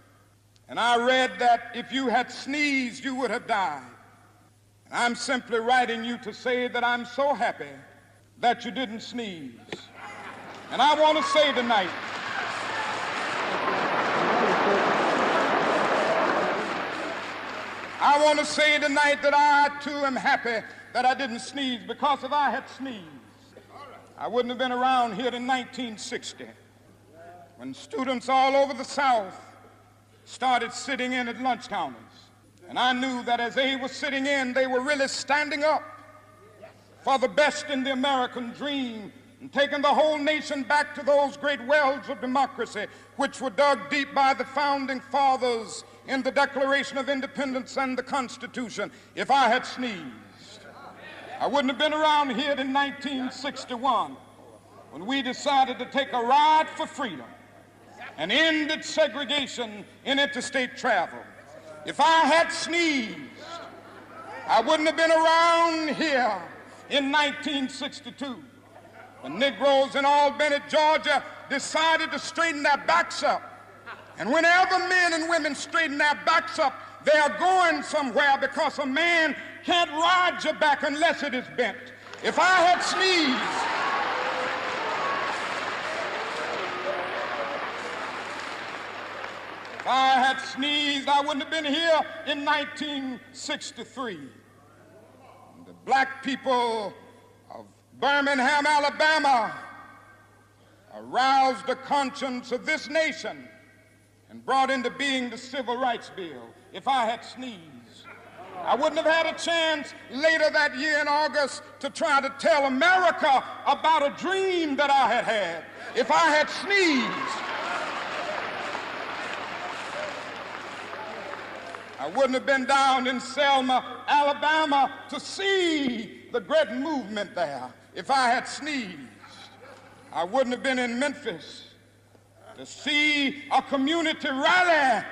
And I read that if you had sneezed, you would have died. And I'm simply writing you to say that I'm so happy that you didn't sneeze. And I want to say tonight, that I too am happy that I didn't sneeze, because if I had sneezed, I wouldn't have been around here in 1960 when students all over the South started sitting in at lunch counters. And I knew that as they were sitting in, they were really standing up for the best in the American dream and taking the whole nation back to those great wells of democracy which were dug deep by the founding fathers in the Declaration of Independence and the Constitution. If I had sneezed, I wouldn't have been around here in 1961 when we decided to take a ride for freedom and ended segregation in interstate travel. If I had sneezed, I wouldn't have been around here in 1962 when Negroes in Albany, Georgia decided to straighten their backs up. And whenever men and women straighten their backs up, they are going somewhere, because a man can't ride your back unless it is bent. If I had sneezed, I wouldn't have been here in 1963. The black people of Birmingham, Alabama, aroused the conscience of this nation and brought into being the Civil Rights Bill. If I had sneezed, I wouldn't have had a chance later that year in August to try to tell America about a dream that I had had if I had sneezed. I wouldn't have been down in Selma, Alabama to see the great movement there if I had sneezed. I wouldn't have been in Memphis to see a community rally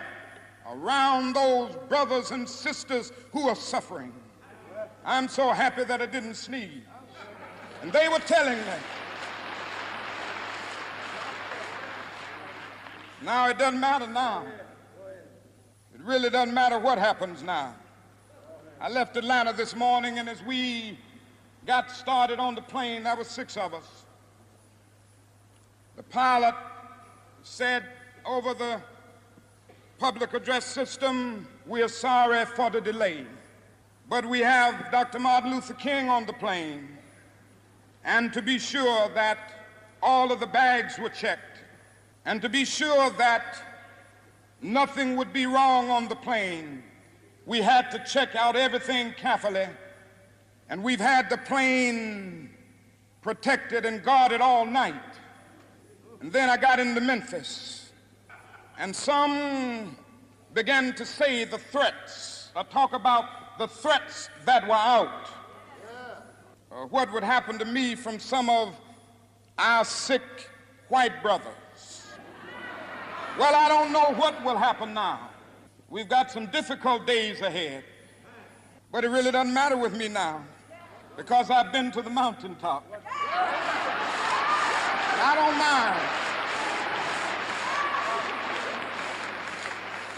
around those brothers and sisters who are suffering. I'm so happy that I didn't sneeze. And they were telling me, now it doesn't matter now. It really doesn't matter what happens now. I left Atlanta this morning, and as we got started on the plane, there were 6 of us. The pilot said over the public address system, "We are sorry for the delay, but we have Dr. Martin Luther King on the plane, and to be sure that all of the bags were checked, and to be sure that nothing would be wrong on the plane, we had to check out everything carefully, and we've had the plane protected and guarded all night." And then I got into Memphis, and some began to say the threats, or talk about the threats that were out. What would happen to me from some of our sick white brothers? Well, I don't know what will happen now. We've got some difficult days ahead, but it really doesn't matter with me now because I've been to the mountaintop. I don't mind.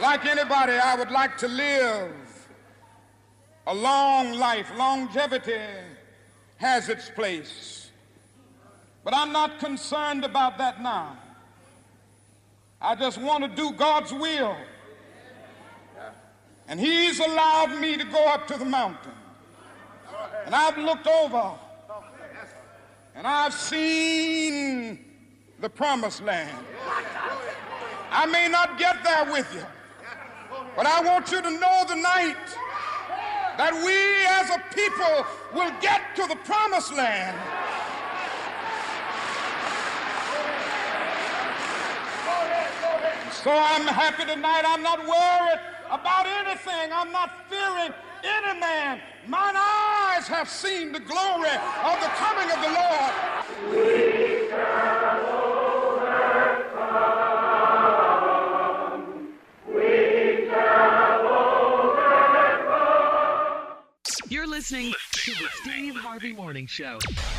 Like anybody, I would like to live a long life. Longevity has its place. But I'm not concerned about that now. I just want to do God's will. And He's allowed me to go up to the mountain. And I've looked over and I've seen the promised land. I may not get there with you, but I want you to know tonight that we as a people will get to the promised land. So I'm happy tonight. I'm not worried about anything. I'm not fearing any man. Mine eyes have seen the glory of the coming of the Lord. We shall overcome. We shall overcome. You're listening to the Steve Harvey Morning Show.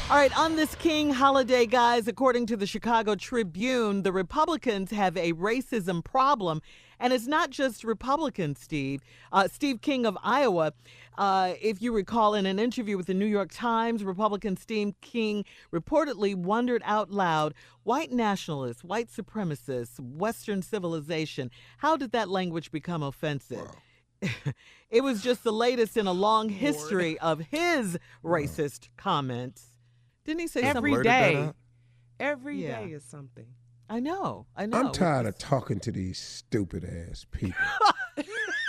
All right, on this King holiday, guys, according to the Chicago Tribune, the Republicans have a racism problem. And it's not just Republicans, Steve. Steve King of Iowa, if you recall, in an interview with the New York Times, Republican Steve King reportedly wondered out loud, white nationalists, white supremacists, Western civilization, how did that language become offensive? Wow. It was just the latest in a long history of his racist comments. Didn't he say every something? Day? Every day is something. I know. I'm tired of talking to these stupid ass people.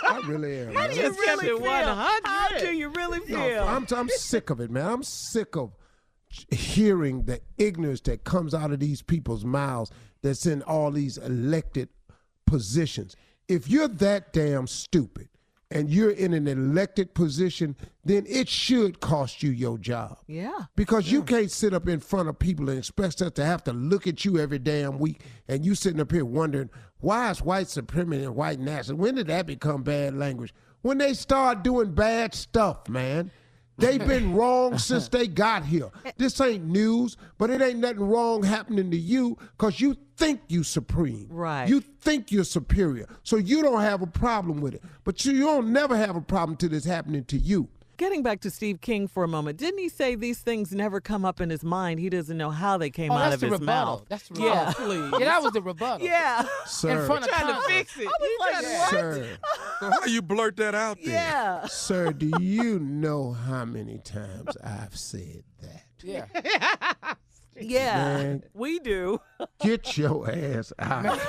I really am. How do you really feel? How do you really feel? I'm sick of it, man. I'm sick of hearing the ignorance that comes out of these people's mouths that's in all these elected positions. If you're that damn stupid and you're in an elected position, then it should cost you your job. Yeah. Because you can't sit up in front of people and expect us to have to look at you every damn week and you sitting up here wondering, why is white supremacy and white nationalism? When did that become bad language? When they start doing bad stuff, man. They've been wrong since they got here. This ain't news, but it ain't nothing wrong happening to you because you think you supreme. Right. You think you're superior. So you don't have a problem with it. But you don't never have a problem till it's happening to you. Getting back to Steve King for a moment, didn't he say these things never come up in his mind? He doesn't know how they came out of his mouth. That's the rebuttal. Yeah, please. Yeah, that was the rebuttal. Yeah. Sir. In front of trying Congress. to fix it. I was like, what? Sir. So how you blurt that out there? Yeah. Sir, do you know how many times I've said that? Yeah. Yeah, Man, we do. Get your ass out.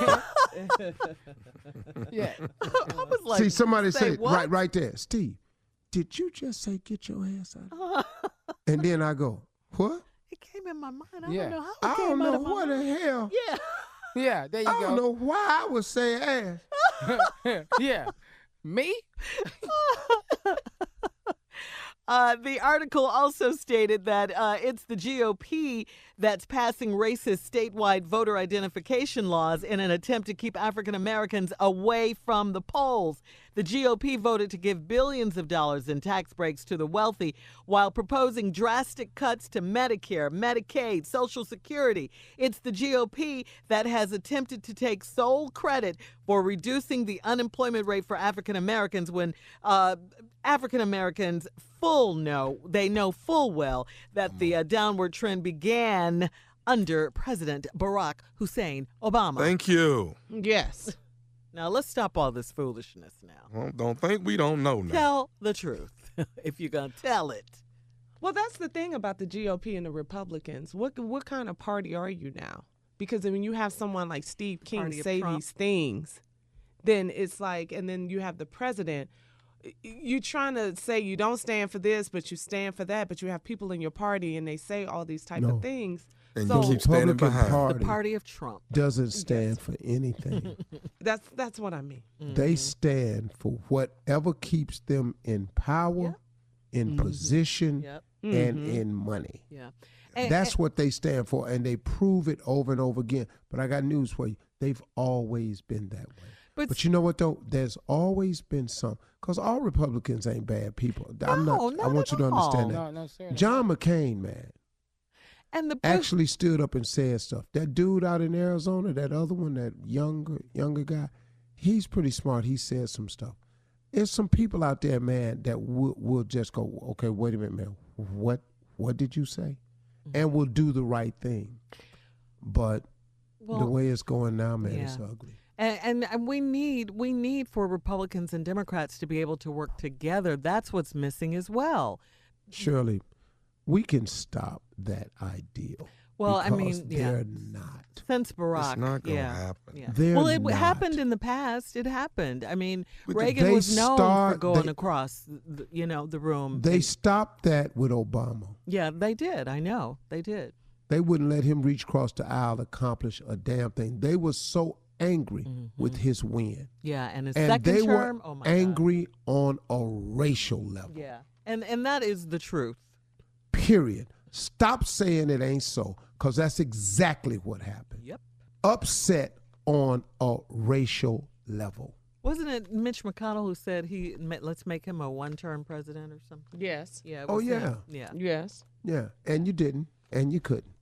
Yeah. I was like, See, somebody said what? right there, Steve, did you just say get your ass out? And then I go, what? It came in my mind. I Yeah. don't know how I it don't came out know of my what mind. the hell. Yeah. Yeah, there you I don't go. know why I was saying ass. Yeah. Me? The article also stated that it's the GOP that's passing racist statewide voter identification laws in an attempt to keep African Americans away from the polls. The GOP voted to give billions of dollars in tax breaks to the wealthy while proposing drastic cuts to Medicare, Medicaid, Social Security. It's the GOP that has attempted to take sole credit for reducing the unemployment rate for African Americans when African Americans know full well that the downward trend began under President Barack Hussein Obama. Thank you. Yes. Now, let's stop all this foolishness now. Well, don't think we don't know now. Tell the truth if you're going to tell it. Well, that's the thing about the GOP and the Republicans. What kind of party are you now? Because when you have someone like Steve King Party of say Trump. these things, then it's like, and then you have the president. You're trying to say you don't stand for this, but you stand for that. But you have people in your party, and they say all these type of things. And So- you keep standing Republican behind. Party The party of Trump. doesn't stand for anything. That's what I mean. They stand for whatever keeps them in power, in position, Yep. and in money. Yeah. That's what they stand for, and they prove it over and over again. But I got news for you. They've always been that way. But you know what, though? There's always been some. Because all Republicans ain't bad people. I not want you to at understand all. that. No, certainly. John McCain, man, And the actually stood up and said stuff. That dude out in Arizona, that other one, that younger guy, he's pretty smart. He said some stuff. There's some people out there, man, that will just go, okay, wait a minute, man. What did you say? And will do the right thing. But the way it's going now, man, it's ugly. And we need for Republicans and Democrats to be able to work together. That's what's missing as well. Shirley, we can stop that ideal. Well, I because mean, yeah. they're not. Since Barack, It's not going to yeah. happen. Yeah. They're Well, it not. happened in the past. It happened. I mean, But Reagan they was known for start- going they- across, the room. They And- stopped that with Obama. yeah, they did. I know they did. They wouldn't let him reach across the aisle to accomplish a damn thing. They were so angry with his win. Yeah, and his And second they term. were Oh my angry on a racial level. God. Yeah, and that is the truth. Period. Stop saying it ain't so, because that's exactly what happened. Yep. Upset on a racial level. Wasn't it Mitch McConnell who said let's make him a one-term president or something? Yes. Yeah. it Oh, was yeah. him. Yeah. Yes. Yeah, and you didn't, and you couldn't.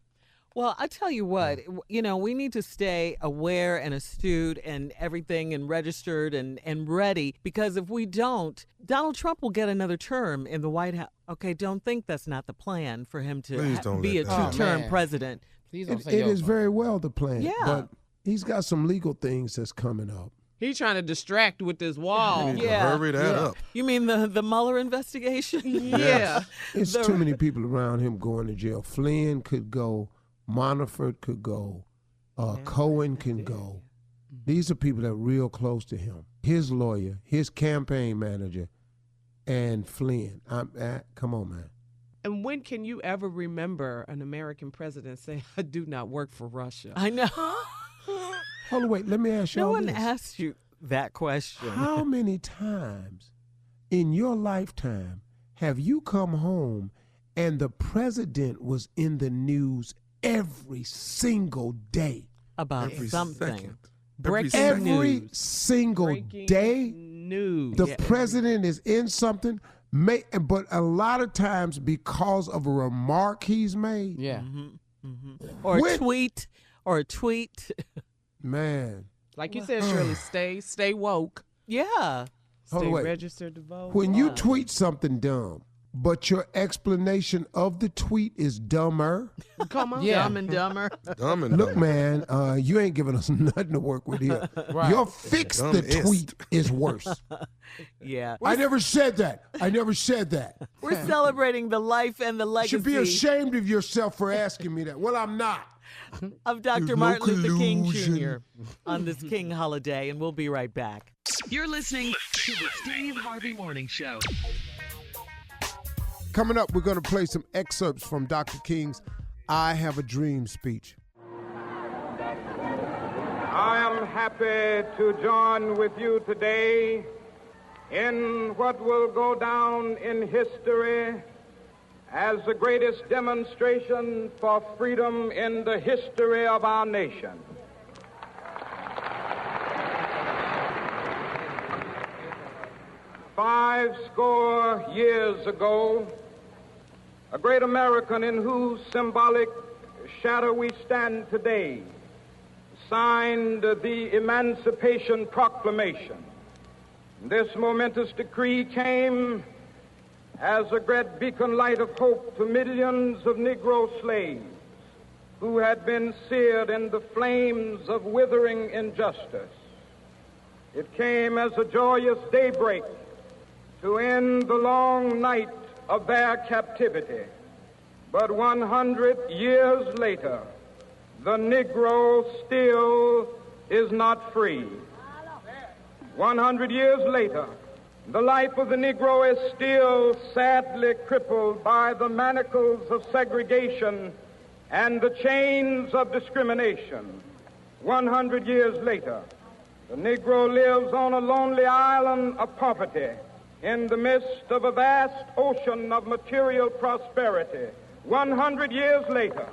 Well, I tell you what, we need to stay aware and astute and everything and registered and ready, because if we don't, Donald Trump will get another term in the White House. Okay, don't think that's not the plan for him to Please don't be a let that two-term happen. president. Please don't It say is yo, very well the plan. Yeah. But he's got some legal things that's coming up. He's trying to distract with this wall. You need to Yeah. hurry that up. You mean the Mueller investigation? Yeah. It's too many people around him going to jail. Flynn could go. Moniford could go. Cohen can go. These are people that are real close to him. His lawyer, his campaign manager, and Flynn. Come on, man. And when can you ever remember an American president say, I do not work for Russia? I know. Hold on, wait. Let me ask you No all one this. asked you that question. How many times in your lifetime have you come home and the president was in the news every single day? About Every something. second. Breaking second. Every news. single Breaking day, news. the president is in something. But a lot of times, because of a remark he's made, Yeah. Or a When- tweet. Or a tweet. man, Like you said, Shirley, stay woke. Yeah. Hold Stay on, wait. registered to vote. When you tweet something dumb, but your explanation of the tweet is dumber, Come on. Yeah. Dumb and Dumber. Dumb and look, dumb. man, you ain't giving us nothing to work with here. Right. Your fix the Dumbest. tweet is worse. Yeah. I never said that. We're celebrating the life and the You legacy should be ashamed of yourself for asking me that. Well, I'm not. of Dr. There's no Martin Luther King collusion. Jr. on this King holiday, and we'll be right back. You're listening to the Steve Harvey Morning Show. Coming up, we're going to play some excerpts from Dr. King's I Have a Dream speech. I am happy to join with you today in what will go down in history as the greatest demonstration for freedom in the history of our nation. Five score years ago, a great American in whose symbolic shadow we stand today signed the Emancipation Proclamation. This momentous decree came as a great beacon light of hope to millions of Negro slaves who had been seared in the flames of withering injustice. It came as a joyous daybreak to end the long night of their captivity. But 100 years later, the Negro still is not free. 100 years later, the life of the Negro is still sadly crippled by the manacles of segregation and the chains of discrimination. 100 years later, the Negro lives on a lonely island of poverty in the midst of a vast ocean of material prosperity. 100 years later,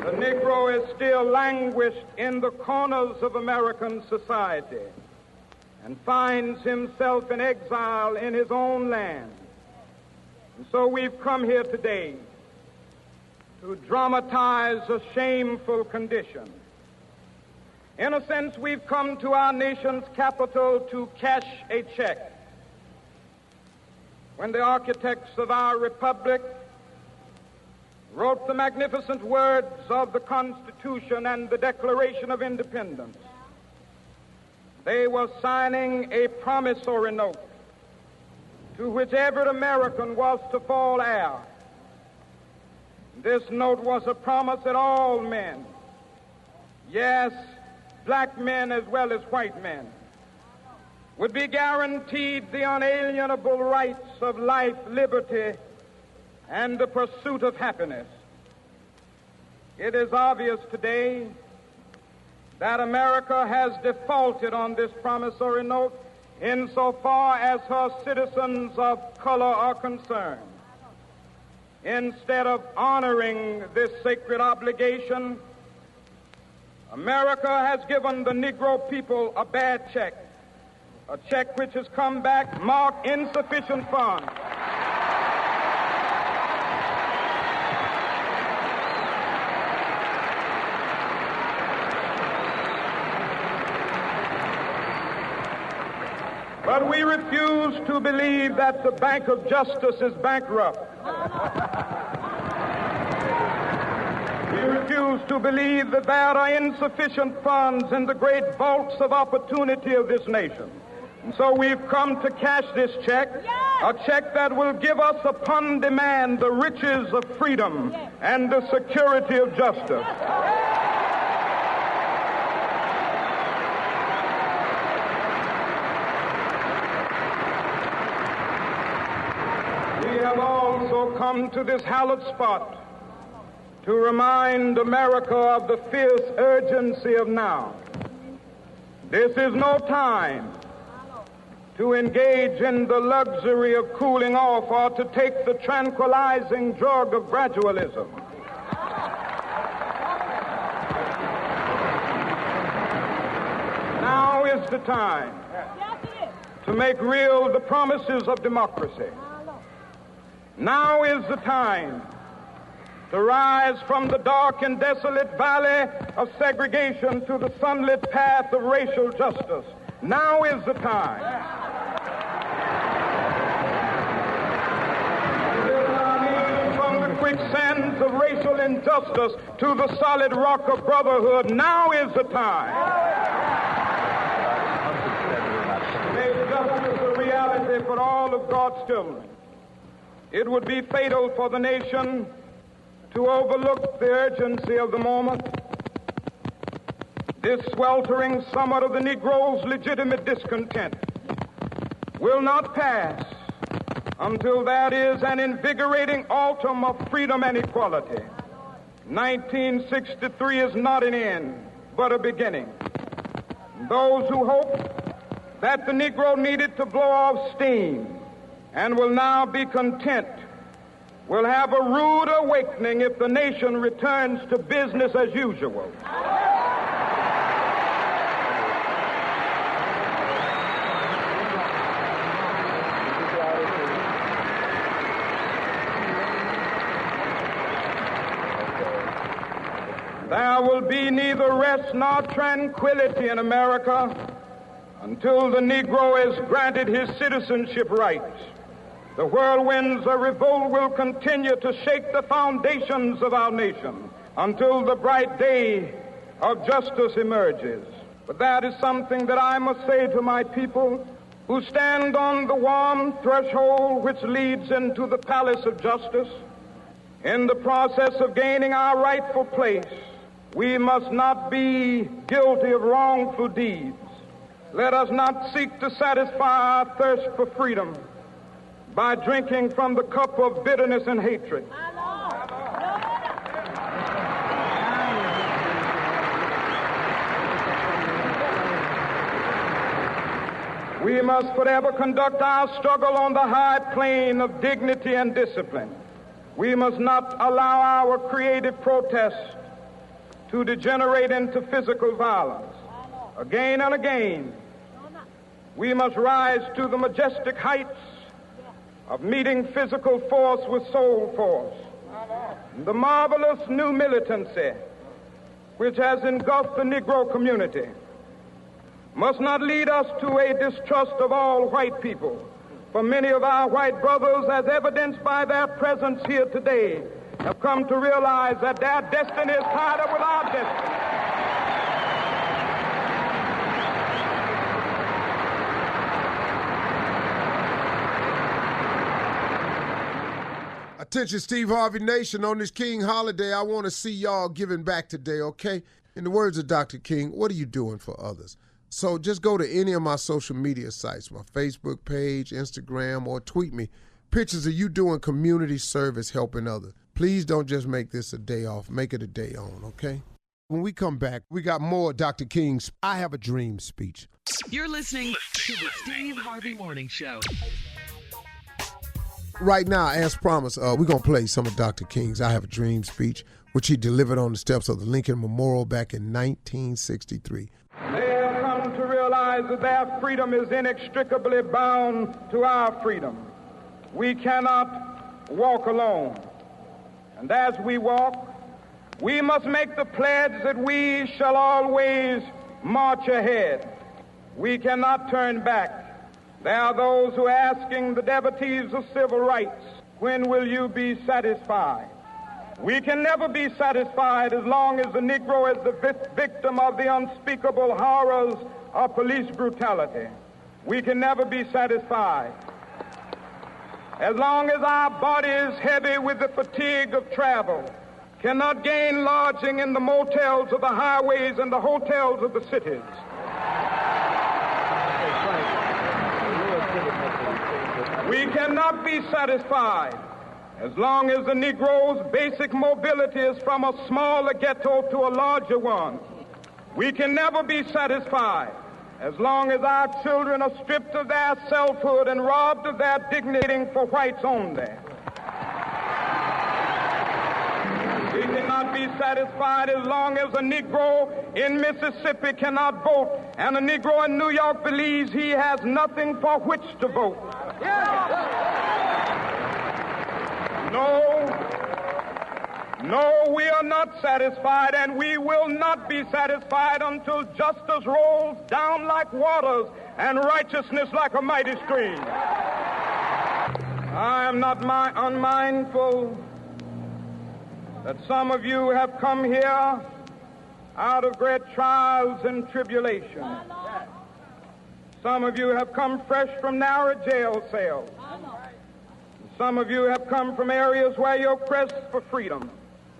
the Negro is still languished in the corners of American society and finds himself in exile in his own land. And so we've come here today to dramatize a shameful condition. In a sense, we've come to our nation's capital to cash a check. When the architects of our republic wrote the magnificent words of the Constitution and the Declaration of Independence, they were signing a promissory note to which every American was to fall heir. This note was a promise that all men, yes, black men as well as white men, would be guaranteed the unalienable rights of life, liberty, and the pursuit of happiness. It is obvious today that America has defaulted on this promissory note insofar as her citizens of color are concerned. Instead of honoring this sacred obligation, America has given the Negro people a bad check, a check which has come back marked insufficient funds. But we refuse to believe that the Bank of Justice is bankrupt. We refuse to believe that there are insufficient funds in the great vaults of opportunity of this nation. And so we've come to cash this check, a check that will give us upon demand the riches of freedom and the security of justice. We have also come to this hallowed spot to remind America of the fierce urgency of now. This is no time to engage in the luxury of cooling off or to take the tranquilizing drug of gradualism. Now is the time to make real the promises of democracy. Now is the time to rise from the dark and desolate valley of segregation to the sunlit path of racial justice. Now is the time. From the quicksands of racial injustice to the solid rock of brotherhood, now is the time. Make justice a reality for all of God's children. It would be fatal for the nation to overlook the urgency of the moment. This sweltering summit of the Negro's legitimate discontent will not pass until there is an invigorating autumn of freedom and equality. 1963 is not an end, but a beginning. Those who hope that the Negro needed to blow off steam and will now be content will have a rude awakening if the nation returns to business as usual. There will be neither rest nor tranquility in America until the Negro is granted his citizenship rights. The whirlwinds of revolt will continue to shake the foundations of our nation until the bright day of justice emerges. But that is something that I must say to my people who stand on the warm threshold which leads into the palace of justice. In the process of gaining our rightful place, we must not be guilty of wrongful deeds. Let us not seek to satisfy our thirst for freedom by drinking from the cup of bitterness and hatred. We must forever conduct our struggle on the high plane of dignity and discipline. We must not allow our creative protest to degenerate into physical violence. Again and again, we must rise to the majestic heights of meeting physical force with soul force. The marvelous new militancy which has engulfed the Negro community must not lead us to a distrust of all white people. For many of our white brothers, as evidenced by their presence here today, have come to realize that their destiny is tied up with our destiny. Attention, Steve Harvey Nation, on this King holiday, I want to see y'all giving back today, okay? In the words of Dr. King, what are you doing for others? So just go to any of my social media sites, my Facebook page, Instagram, or tweet me pictures of you doing community service helping others. Please don't just make this a day off. Make it a day on, okay? When we come back, we got more Dr. King's I Have a Dream speech. You're listening to the Steve Harvey Morning Show. Right now, as promised, we're going to play some of Dr. King's I Have a Dream speech, which he delivered on the steps of the Lincoln Memorial back in 1963. They have come to realize that their freedom is inextricably bound to our freedom. We cannot walk alone. And as we walk, we must make the pledge that we shall always march ahead. We cannot turn back. There are those who are asking the devotees of civil rights, when will you be satisfied? We can never be satisfied as long as the Negro is the victim of the unspeakable horrors of police brutality. We can never be satisfied as long as our bodies, heavy with the fatigue of travel, cannot gain lodging in the motels of the highways and the hotels of the cities. We cannot be satisfied as long as the Negro's basic mobility is from a smaller ghetto to a larger one. We can never be satisfied as long as our children are stripped of their selfhood and robbed of their dignity for whites only. We cannot be satisfied as long as a Negro in Mississippi cannot vote and a Negro in New York believes he has nothing for which to vote. No, we are not satisfied, and we will not be satisfied until justice rolls down like waters and righteousness like a mighty stream. I am not unmindful that some of you have come here out of great trials and tribulations. Some of you have come fresh from narrow jail cells. Some of you have come from areas where your quest for freedom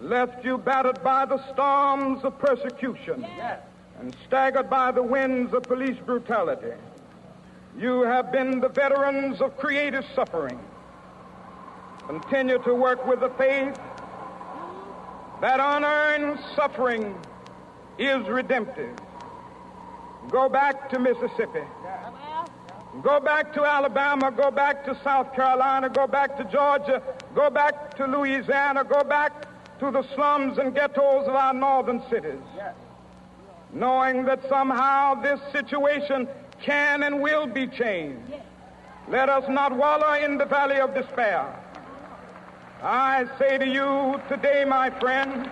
left you battered by the storms of persecution and staggered by the winds of police brutality. You have been the veterans of creative suffering. Continue to work with the faith that unearned suffering is redemptive. Go back to Mississippi. Go back to Alabama. Go back to South Carolina. Go back to Georgia. Go back to Louisiana. Go back to the slums and ghettos of our northern cities. Knowing that somehow this situation can and will be changed. Let us not wallow in the valley of despair. I say to you today, my friend,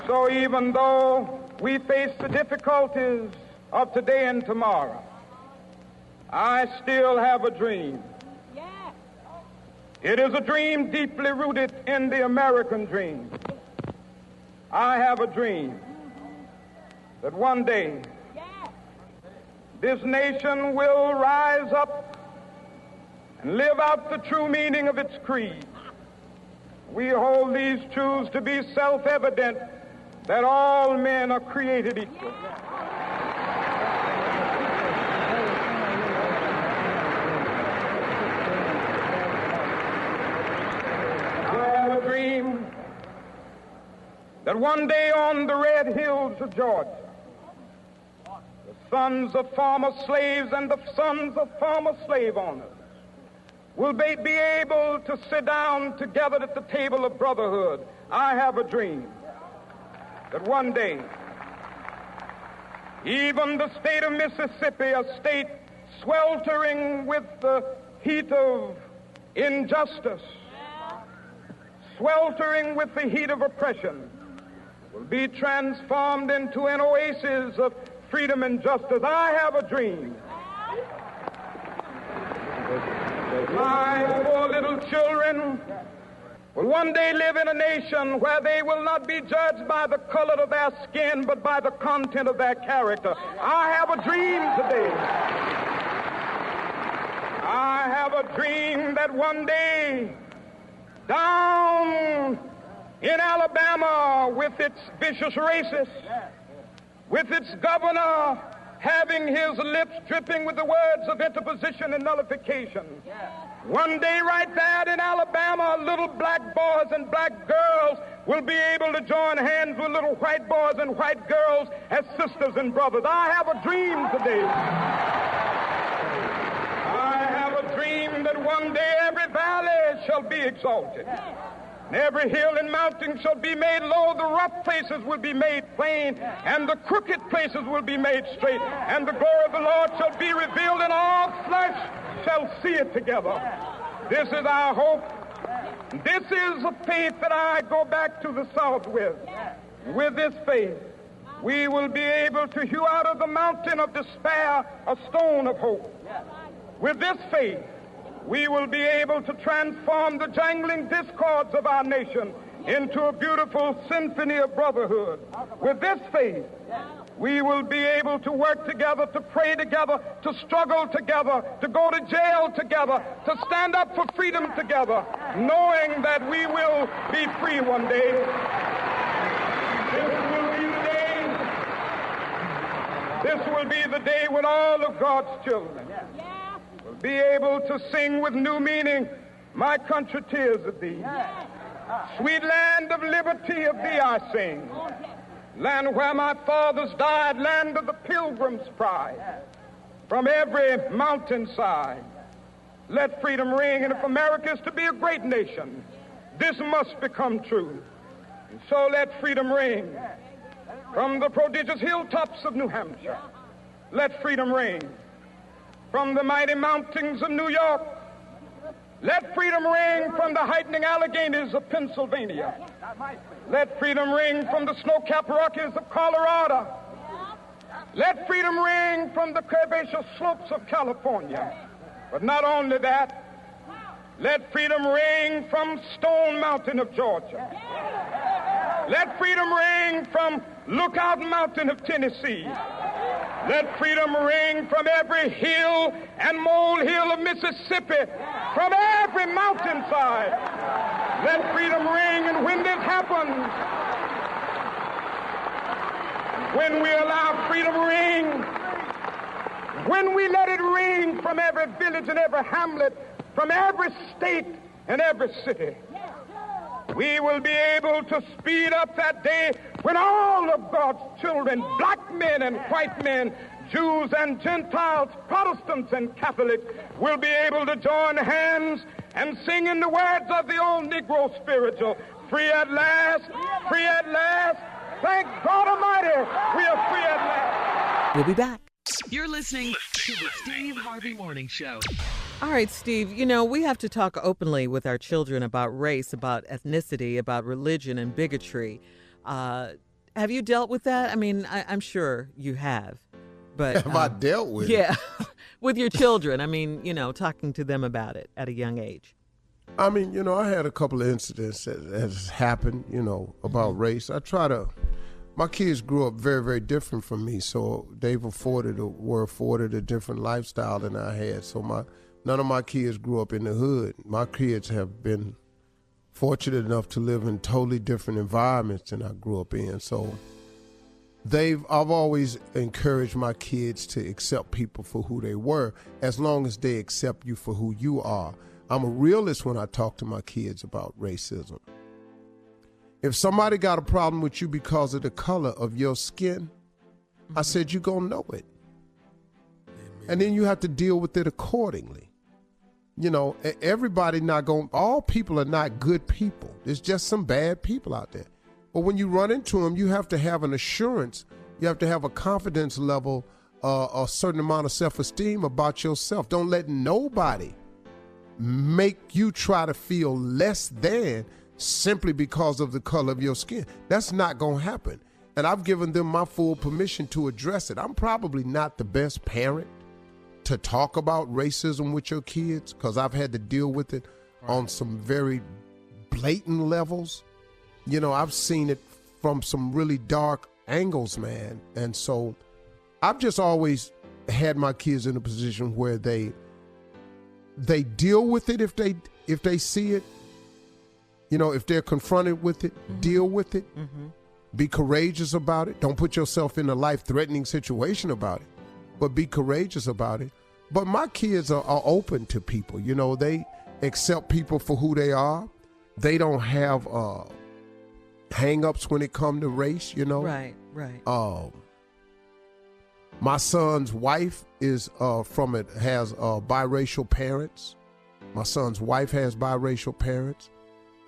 so even though we face the difficulties of today and tomorrow, I still have a dream. It is a dream deeply rooted in the American dream. I have a dream that one day this nation will rise up and live out the true meaning of its creed. We hold these truths to be self-evident, that all men are created equal. I have a dream that one day on the red hills of Georgia, the sons of former slaves and the sons of former slave owners will be able to sit down together at the table of brotherhood. I have a dream that one day, even the state of Mississippi, a state sweltering with the heat of injustice, sweltering with the heat of oppression, will be transformed into an oasis of freedom and justice. I have a dream. My poor little children will one day live in a nation where they will not be judged by the color of their skin, but by the content of their character. I have a dream today. I have a dream that one day, down in Alabama, with its vicious racists, with its governor having his lips dripping with the words of interposition and nullification, one day right there in Alabama, little black boys and black girls will be able to join hands with little white boys and white girls as sisters and brothers. I have a dream today. I have a dream that one day every valley shall be exalted. And every hill and mountain shall be made low, the rough places will be made plain, and the crooked places will be made straight, and the glory of the Lord shall be revealed, and all flesh shall see it together. This is our hope. This is a faith that I go back to the South with. With this faith, we will be able to hew out of the mountain of despair a stone of hope. With this faith, we will be able to transform the jangling discords of our nation into a beautiful symphony of brotherhood. With this faith, we will be able to work together, to pray together, to struggle together, to go to jail together, to stand up for freedom together, knowing that we will be free one day. This will be the day when all of God's children will be able to sing with new meaning, my country, tears of thee. Sweet land of liberty, of thee I sing. Land where my fathers died, land of the pilgrim's pride. From every mountainside, let freedom ring. And if America is to be a great nation, this must become true. And so let freedom ring. From the prodigious hilltops of New Hampshire, let freedom ring. From the mighty mountains of New York, let freedom ring. From the heightening Alleghanies of Pennsylvania, let freedom ring. From the snow-capped Rockies of Colorado, let freedom ring. From the curvaceous slopes of California. But not only that, let freedom ring from Stone Mountain of Georgia. Let freedom ring from Lookout Mountain of Tennessee. Let freedom ring from every hill and molehill of Mississippi, from every mountainside. Let freedom ring, and when this happens, when we allow freedom to ring, when we let it ring from every village and every hamlet, from every state and every city, we will be able to speed up that day when all of God's children, black men and white men, Jews and Gentiles, Protestants and Catholics, will be able to join hands and sing in the words of the old Negro spiritual, free at last, free at last. Thank God Almighty, we are free at last. We'll be back. You're listening to the Steve Harvey Morning Show. All right, Steve, you know, we have to talk openly with our children about race, about ethnicity, about religion and bigotry. Have you dealt with that? I mean, I'm sure you have. But Have I dealt with it? Yeah, with your children. I mean, you know, talking to them about it at a young age. I mean, you know, I had a couple of incidents that has happened, you know, about race. My kids grew up very, very different from me, so were afforded a different lifestyle than I had. So none of my kids grew up in the hood. My kids have been fortunate enough to live in totally different environments than I grew up in. So I've always encouraged my kids to accept people for who they were, as long as they accept you for who you are. I'm a realist when I talk to my kids about racism. If somebody got a problem with you because of the color of your skin, I said, you're going to know it. And then you have to deal with it accordingly. You know, all people are not good people. There's just some bad people out there. But when you run into them, you have to have an assurance. You have to have a confidence level, a certain amount of self-esteem about yourself. Don't let nobody make you try to feel less than simply because of the color of your skin. That's not going to happen. And I've given them my full permission to address it. I'm probably not the best parent to talk about racism with your kids because I've had to deal with it on some very blatant levels. You know, I've seen it from some really dark angles, man. And so I've just always had my kids in a position where they deal with it if they see it. You know, if they're confronted with it, deal with it. Be courageous about it. Don't put yourself in a life-threatening situation about it, but be courageous about it. But my kids are open to people. You know, they accept people for who they are. They don't have hang-ups when it comes to race, you know. Right. My son's wife has biracial parents. My son's wife has biracial parents.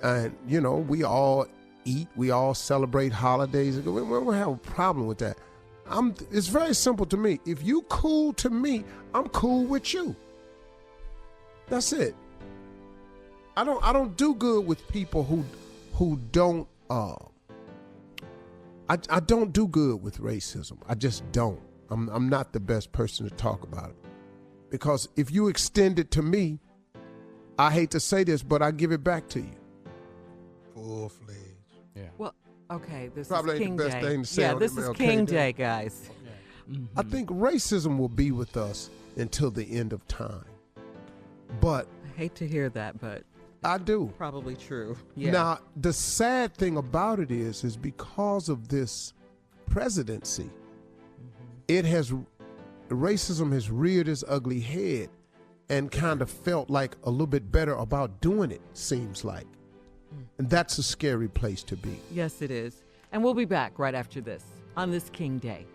And, you know, we all eat. We all celebrate holidays. We don't have a problem with that. It's very simple to me. If you cool to me, I'm cool with you. That's it. I don't do good with people who don't. I don't do good with racism. I just don't. I'm not the best person to talk about it. Because if you extend it to me, I hate to say this, but I give it back to you. Full-fledged. Yeah. Well, okay, this Probably is King ain't the best Day. thing to say Yeah, on this is MLK King Day. Day, guys. I think racism will be with us until the end of time. But I hate to hear that, but I do. probably true. Yeah. Now, the sad thing about it is because of this presidency, racism has reared its ugly head and kind of felt like a little bit better about doing it, seems like. And that's a scary place to be. Yes, it is. And we'll be back right after this on this King Day.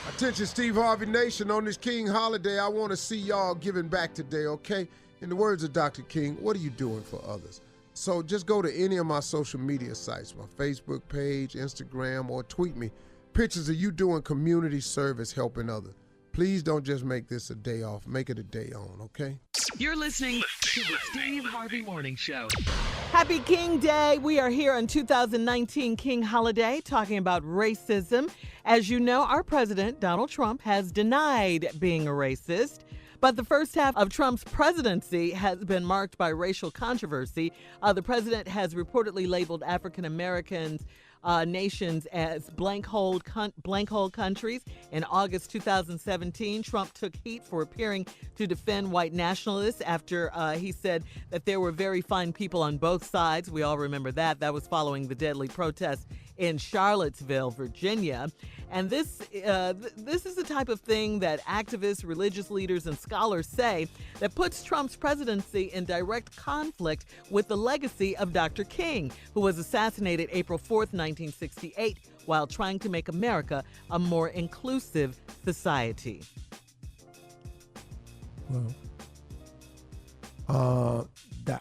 Attention, Steve Harvey Nation. On this King holiday, I want to see y'all giving back today, okay? In the words of Dr. King, what are you doing for others? So just go to any of my social media sites, my Facebook page, Instagram, or tweet me pictures of you doing community service helping others. Please don't just make this a day off. Make it a day on, okay? You're listening to the Steve Harvey Morning Show. Happy King Day. We are here on 2019 King Holiday talking about racism. As you know, our president, Donald Trump, has denied being a racist. But the first half of Trump's presidency has been marked by racial controversy. The president has reportedly labeled African Americans nations as blank hole countries. In August 2017, Trump took heat for appearing to defend white nationalists after he said that there were very fine people on both sides. We all remember that. That was following the deadly protests in Charlottesville, Virginia. And this is the type of thing that activists, religious leaders, and scholars say that puts Trump's presidency in direct conflict with the legacy of Dr. King, who was assassinated April 4th, 1968, while trying to make America a more inclusive society. Well,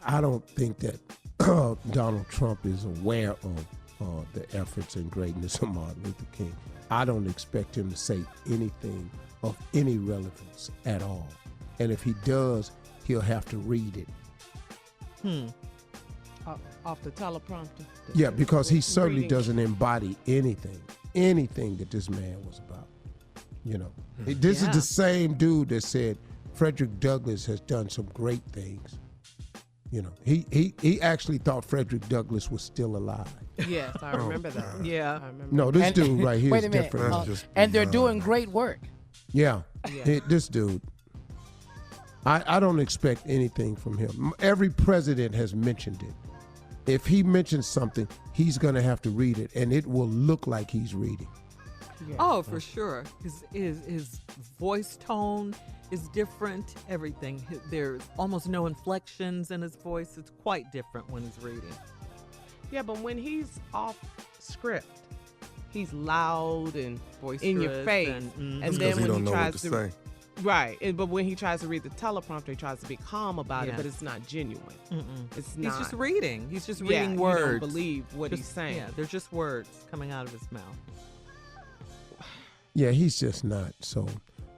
I don't think that Donald Trump is aware of the efforts and greatness of Martin Luther King. I don't expect him to say anything of any relevance at all. And if he does, he'll have to read it. Off the teleprompter? Yeah, because he certainly reading. doesn't embody anything that this man was about. You know, this is the same dude that said Frederick Douglass has done some great things. You know, he actually thought Frederick Douglass was still alive. Yes, I remember that. Yeah. I remember. No, this dude right here Wait is a minute. different. And they're doing great work. Yeah. This dude. I don't expect anything from him. Every president has mentioned it. If he mentions something, he's going to have to read it, and it will look like he's reading. Yeah. Oh, for sure. His voice tone is different. Everything. There's almost no inflections in his voice. It's quite different when he's reading. Yeah, but when he's off script, he's loud and Boisterous in your face. and And Because then he when don't he know tries what to say. Right, but when he tries to read the teleprompter, he tries to be calm about it, Yeah. but it's not genuine. It's He's not. just reading. He's just Yeah, reading you words. don't believe what he's saying. Yeah, they're just words coming out of his mouth. Yeah, he's just not. So,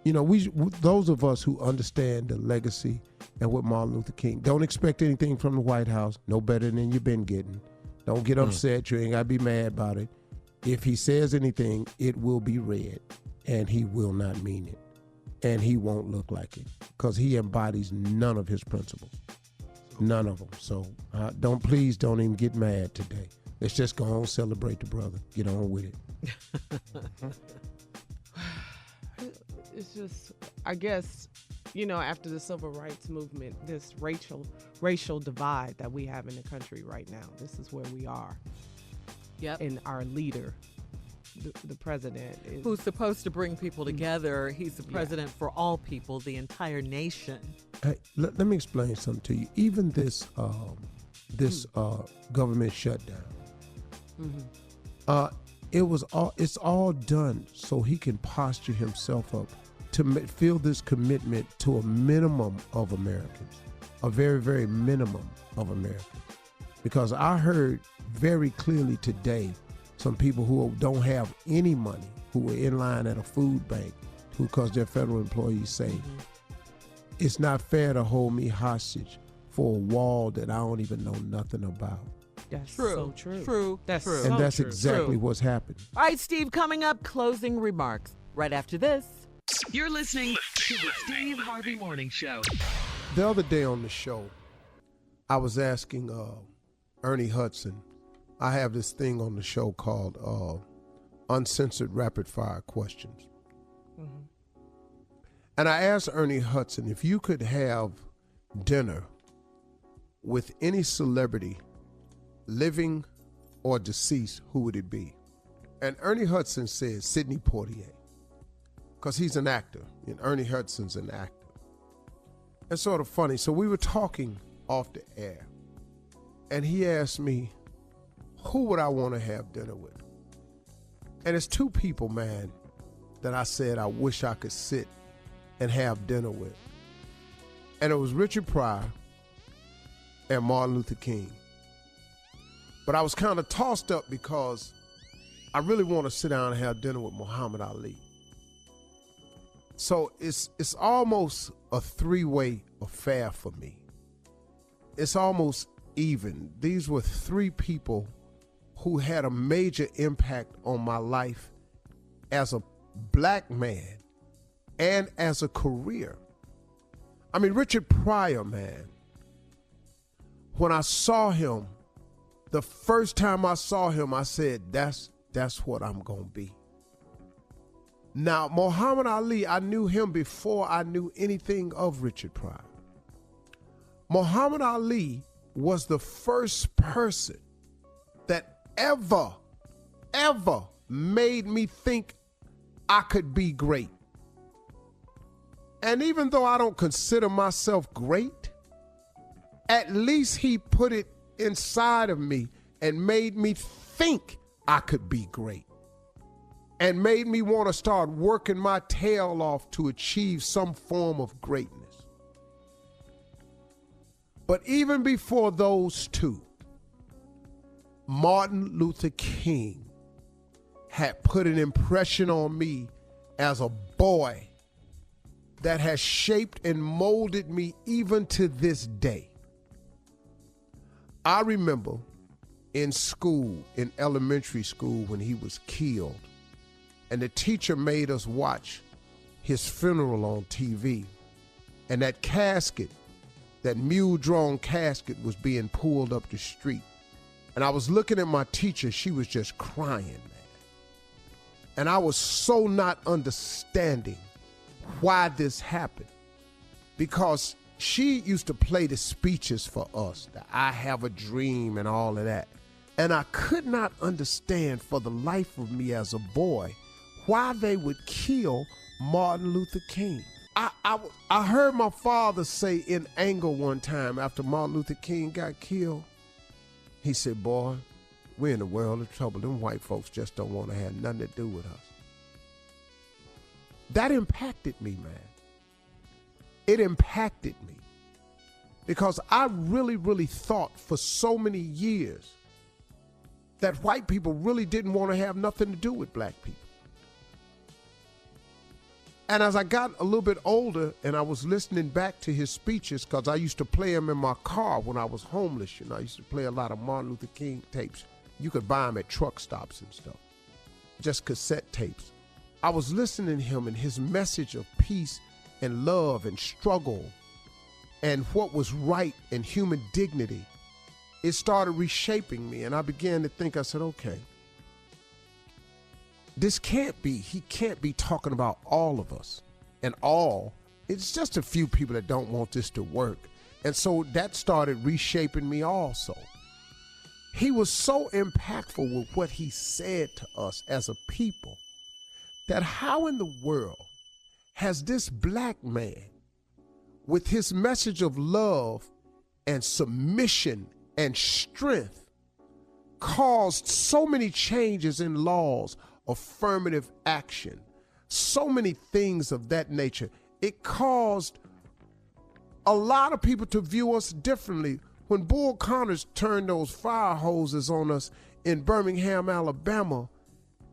you know, those of us who understand the legacy and what Martin Luther King, don't expect anything from the White House, no better than you've been getting. Don't get upset. You ain't got to be mad about it. If he says anything, it will be read, and he will not mean it. And he won't look like it because he embodies none of his principles. None of them. So don't even get mad today. Let's just go on, celebrate the brother. Get on with it. It's just, I guess, you know, after the civil rights movement, this racial divide that we have in the country right now, this is where we are. Yep. And our leader, the president, is, Who's supposed to bring people together. He's the president for all people, the entire nation. Hey, let me explain something to you. Even this government shutdown, it's all done so he can posture himself up to feel this commitment to a minimum of Americans, a very, very minimum of Americans. Because I heard very clearly today some people who don't have any money, who were in line at a food bank, because they're federal employees, say, it's not fair to hold me hostage for a wall that I don't even know nothing about. that's True. so true. True. That's True. so And that's true. exactly what's happened. All right, Steve, coming up, closing remarks right after this. You're listening to the Steve Harvey Morning Show. The other day on the show, I was asking Ernie Hudson. I have this thing on the show called Uncensored Rapid Fire Questions. And I asked Ernie Hudson, if you could have dinner with any celebrity, living or deceased, who would it be? And Ernie Hudson said Sidney Poitier, because he's an actor, and Ernie Hudson's an actor. It's sort of funny. So we were talking off the air, and he asked me, who would I want to have dinner with? And it's two people, man, that I said I wish I could sit and have dinner with. And it was Richard Pryor and Martin Luther King. But I was kind of tossed up because I really want to sit down and have dinner with Muhammad Ali. So it's almost a three-way affair for me. It's almost even. These were three people who had a major impact on my life as a black man and as a career. I mean, Richard Pryor, man, when I saw him, the first time I saw him, I said, that's what I'm going to be. Now, Muhammad Ali, I knew him before I knew anything of Richard Pryor. Muhammad Ali was the first person that ever ever made me think I could be great. And even though I don't consider myself great, at least he put it inside of me and made me think I could be great. And made me want to start working my tail off to achieve some form of greatness. But even before those two, Martin Luther King had put an impression on me as a boy that has shaped and molded me even to this day. I remember in school, in elementary school, when he was killed, and the teacher made us watch his funeral on TV, and that casket, that mule-drawn casket, was being pulled up the street. And I was looking at my teacher, she was just crying, man. And I was so not understanding why this happened, because she used to play the speeches for us, the I Have a Dream and all of that. And I could not understand for the life of me as a boy why they would kill Martin Luther King. I heard my father say in anger one time after Martin Luther King got killed, he said, boy, we're in a world of trouble. Them white folks just don't want to have nothing to do with us. That impacted me, man. It impacted me because I really, really thought for so many years that white people really didn't want to have nothing to do with black people. And as I got a little bit older and I was listening back to his speeches, because I used to play them in my car when I was homeless, I used to play a lot of Martin Luther King tapes. You could buy them at truck stops and stuff, just cassette tapes. I was listening to him and his message of peace and love and struggle and what was right and human dignity. It started reshaping me, and I began to think, I said, okay, he can't be talking about all of us and all. It's just a few people that don't want this to work. And so that started reshaping me also. He was so impactful with what he said to us as a people that how in the world has this black man, with his message of love and submission and strength, caused so many changes in laws, affirmative action, so many things of that nature? It caused a lot of people to view us differently. When Bull Connors turned those fire hoses on us in Birmingham, Alabama,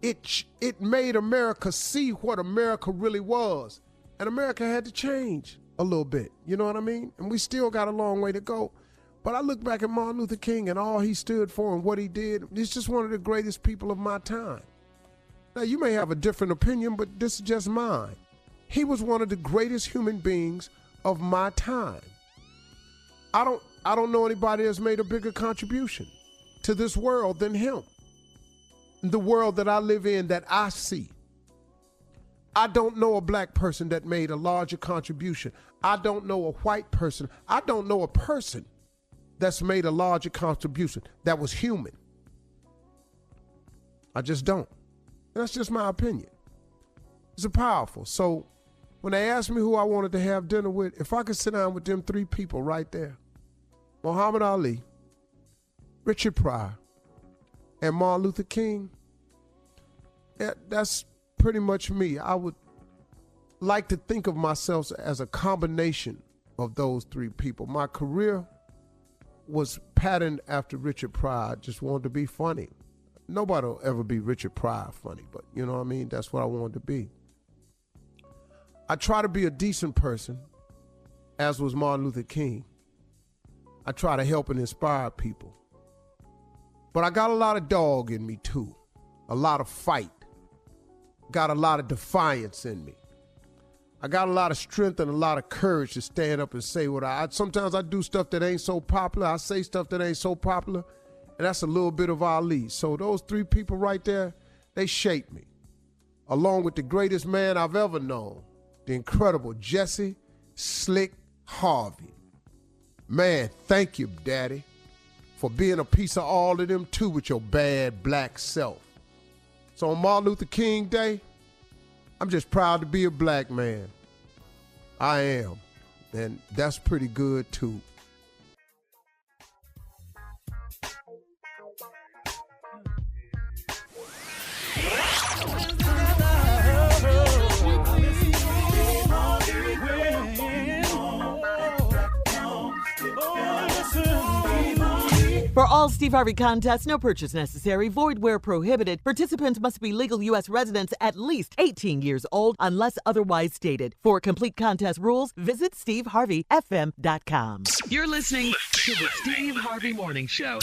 it made America see what America really was. And America had to change a little bit, you know what I mean? And we still got a long way to go. But I look back at Martin Luther King and all he stood for and what he did. He's just one of the greatest people of my time. Now, you may have a different opinion, but this is just mine. He was one of the greatest human beings of my time. I don't know anybody that's made a bigger contribution to this world than him. The world that I live in, that I see. I don't know a black person that made a larger contribution. I don't know a white person. I don't know a person that's made a larger contribution that was human. I just don't. That's just my opinion. It's powerful. So when they asked me who I wanted to have dinner with, if I could sit down with them three people right there, Muhammad Ali, Richard Pryor, and Martin Luther King, that's pretty much me. I would like to think of myself as a combination of those three people. My career was patterned after Richard Pryor. I just wanted to be funny. Nobody will ever be Richard Pryor funny, but you know what I mean? That's what I wanted to be. I try to be a decent person, as was Martin Luther King. I try to help and inspire people. But I got a lot of dog in me too, a lot of fight, got a lot of defiance in me. I got a lot of strength and a lot of courage to stand up and say what sometimes I do stuff that ain't so popular. I say stuff that ain't so popular, and that's a little bit of Ali. So those three people right there, they shaped me, along with the greatest man I've ever known, the incredible Jesse Slick Harvey. Man, thank you, Daddy, for being a piece of all of them too with your bad black self. So on Martin Luther King Day, I'm just proud to be a black man. I am. And that's pretty good, too. For all Steve Harvey contests, no purchase necessary, void where prohibited. Participants must be legal U.S. residents at least 18 years old unless otherwise stated. For complete contest rules, visit steveharveyfm.com. You're listening to the Steve Harvey Morning Show.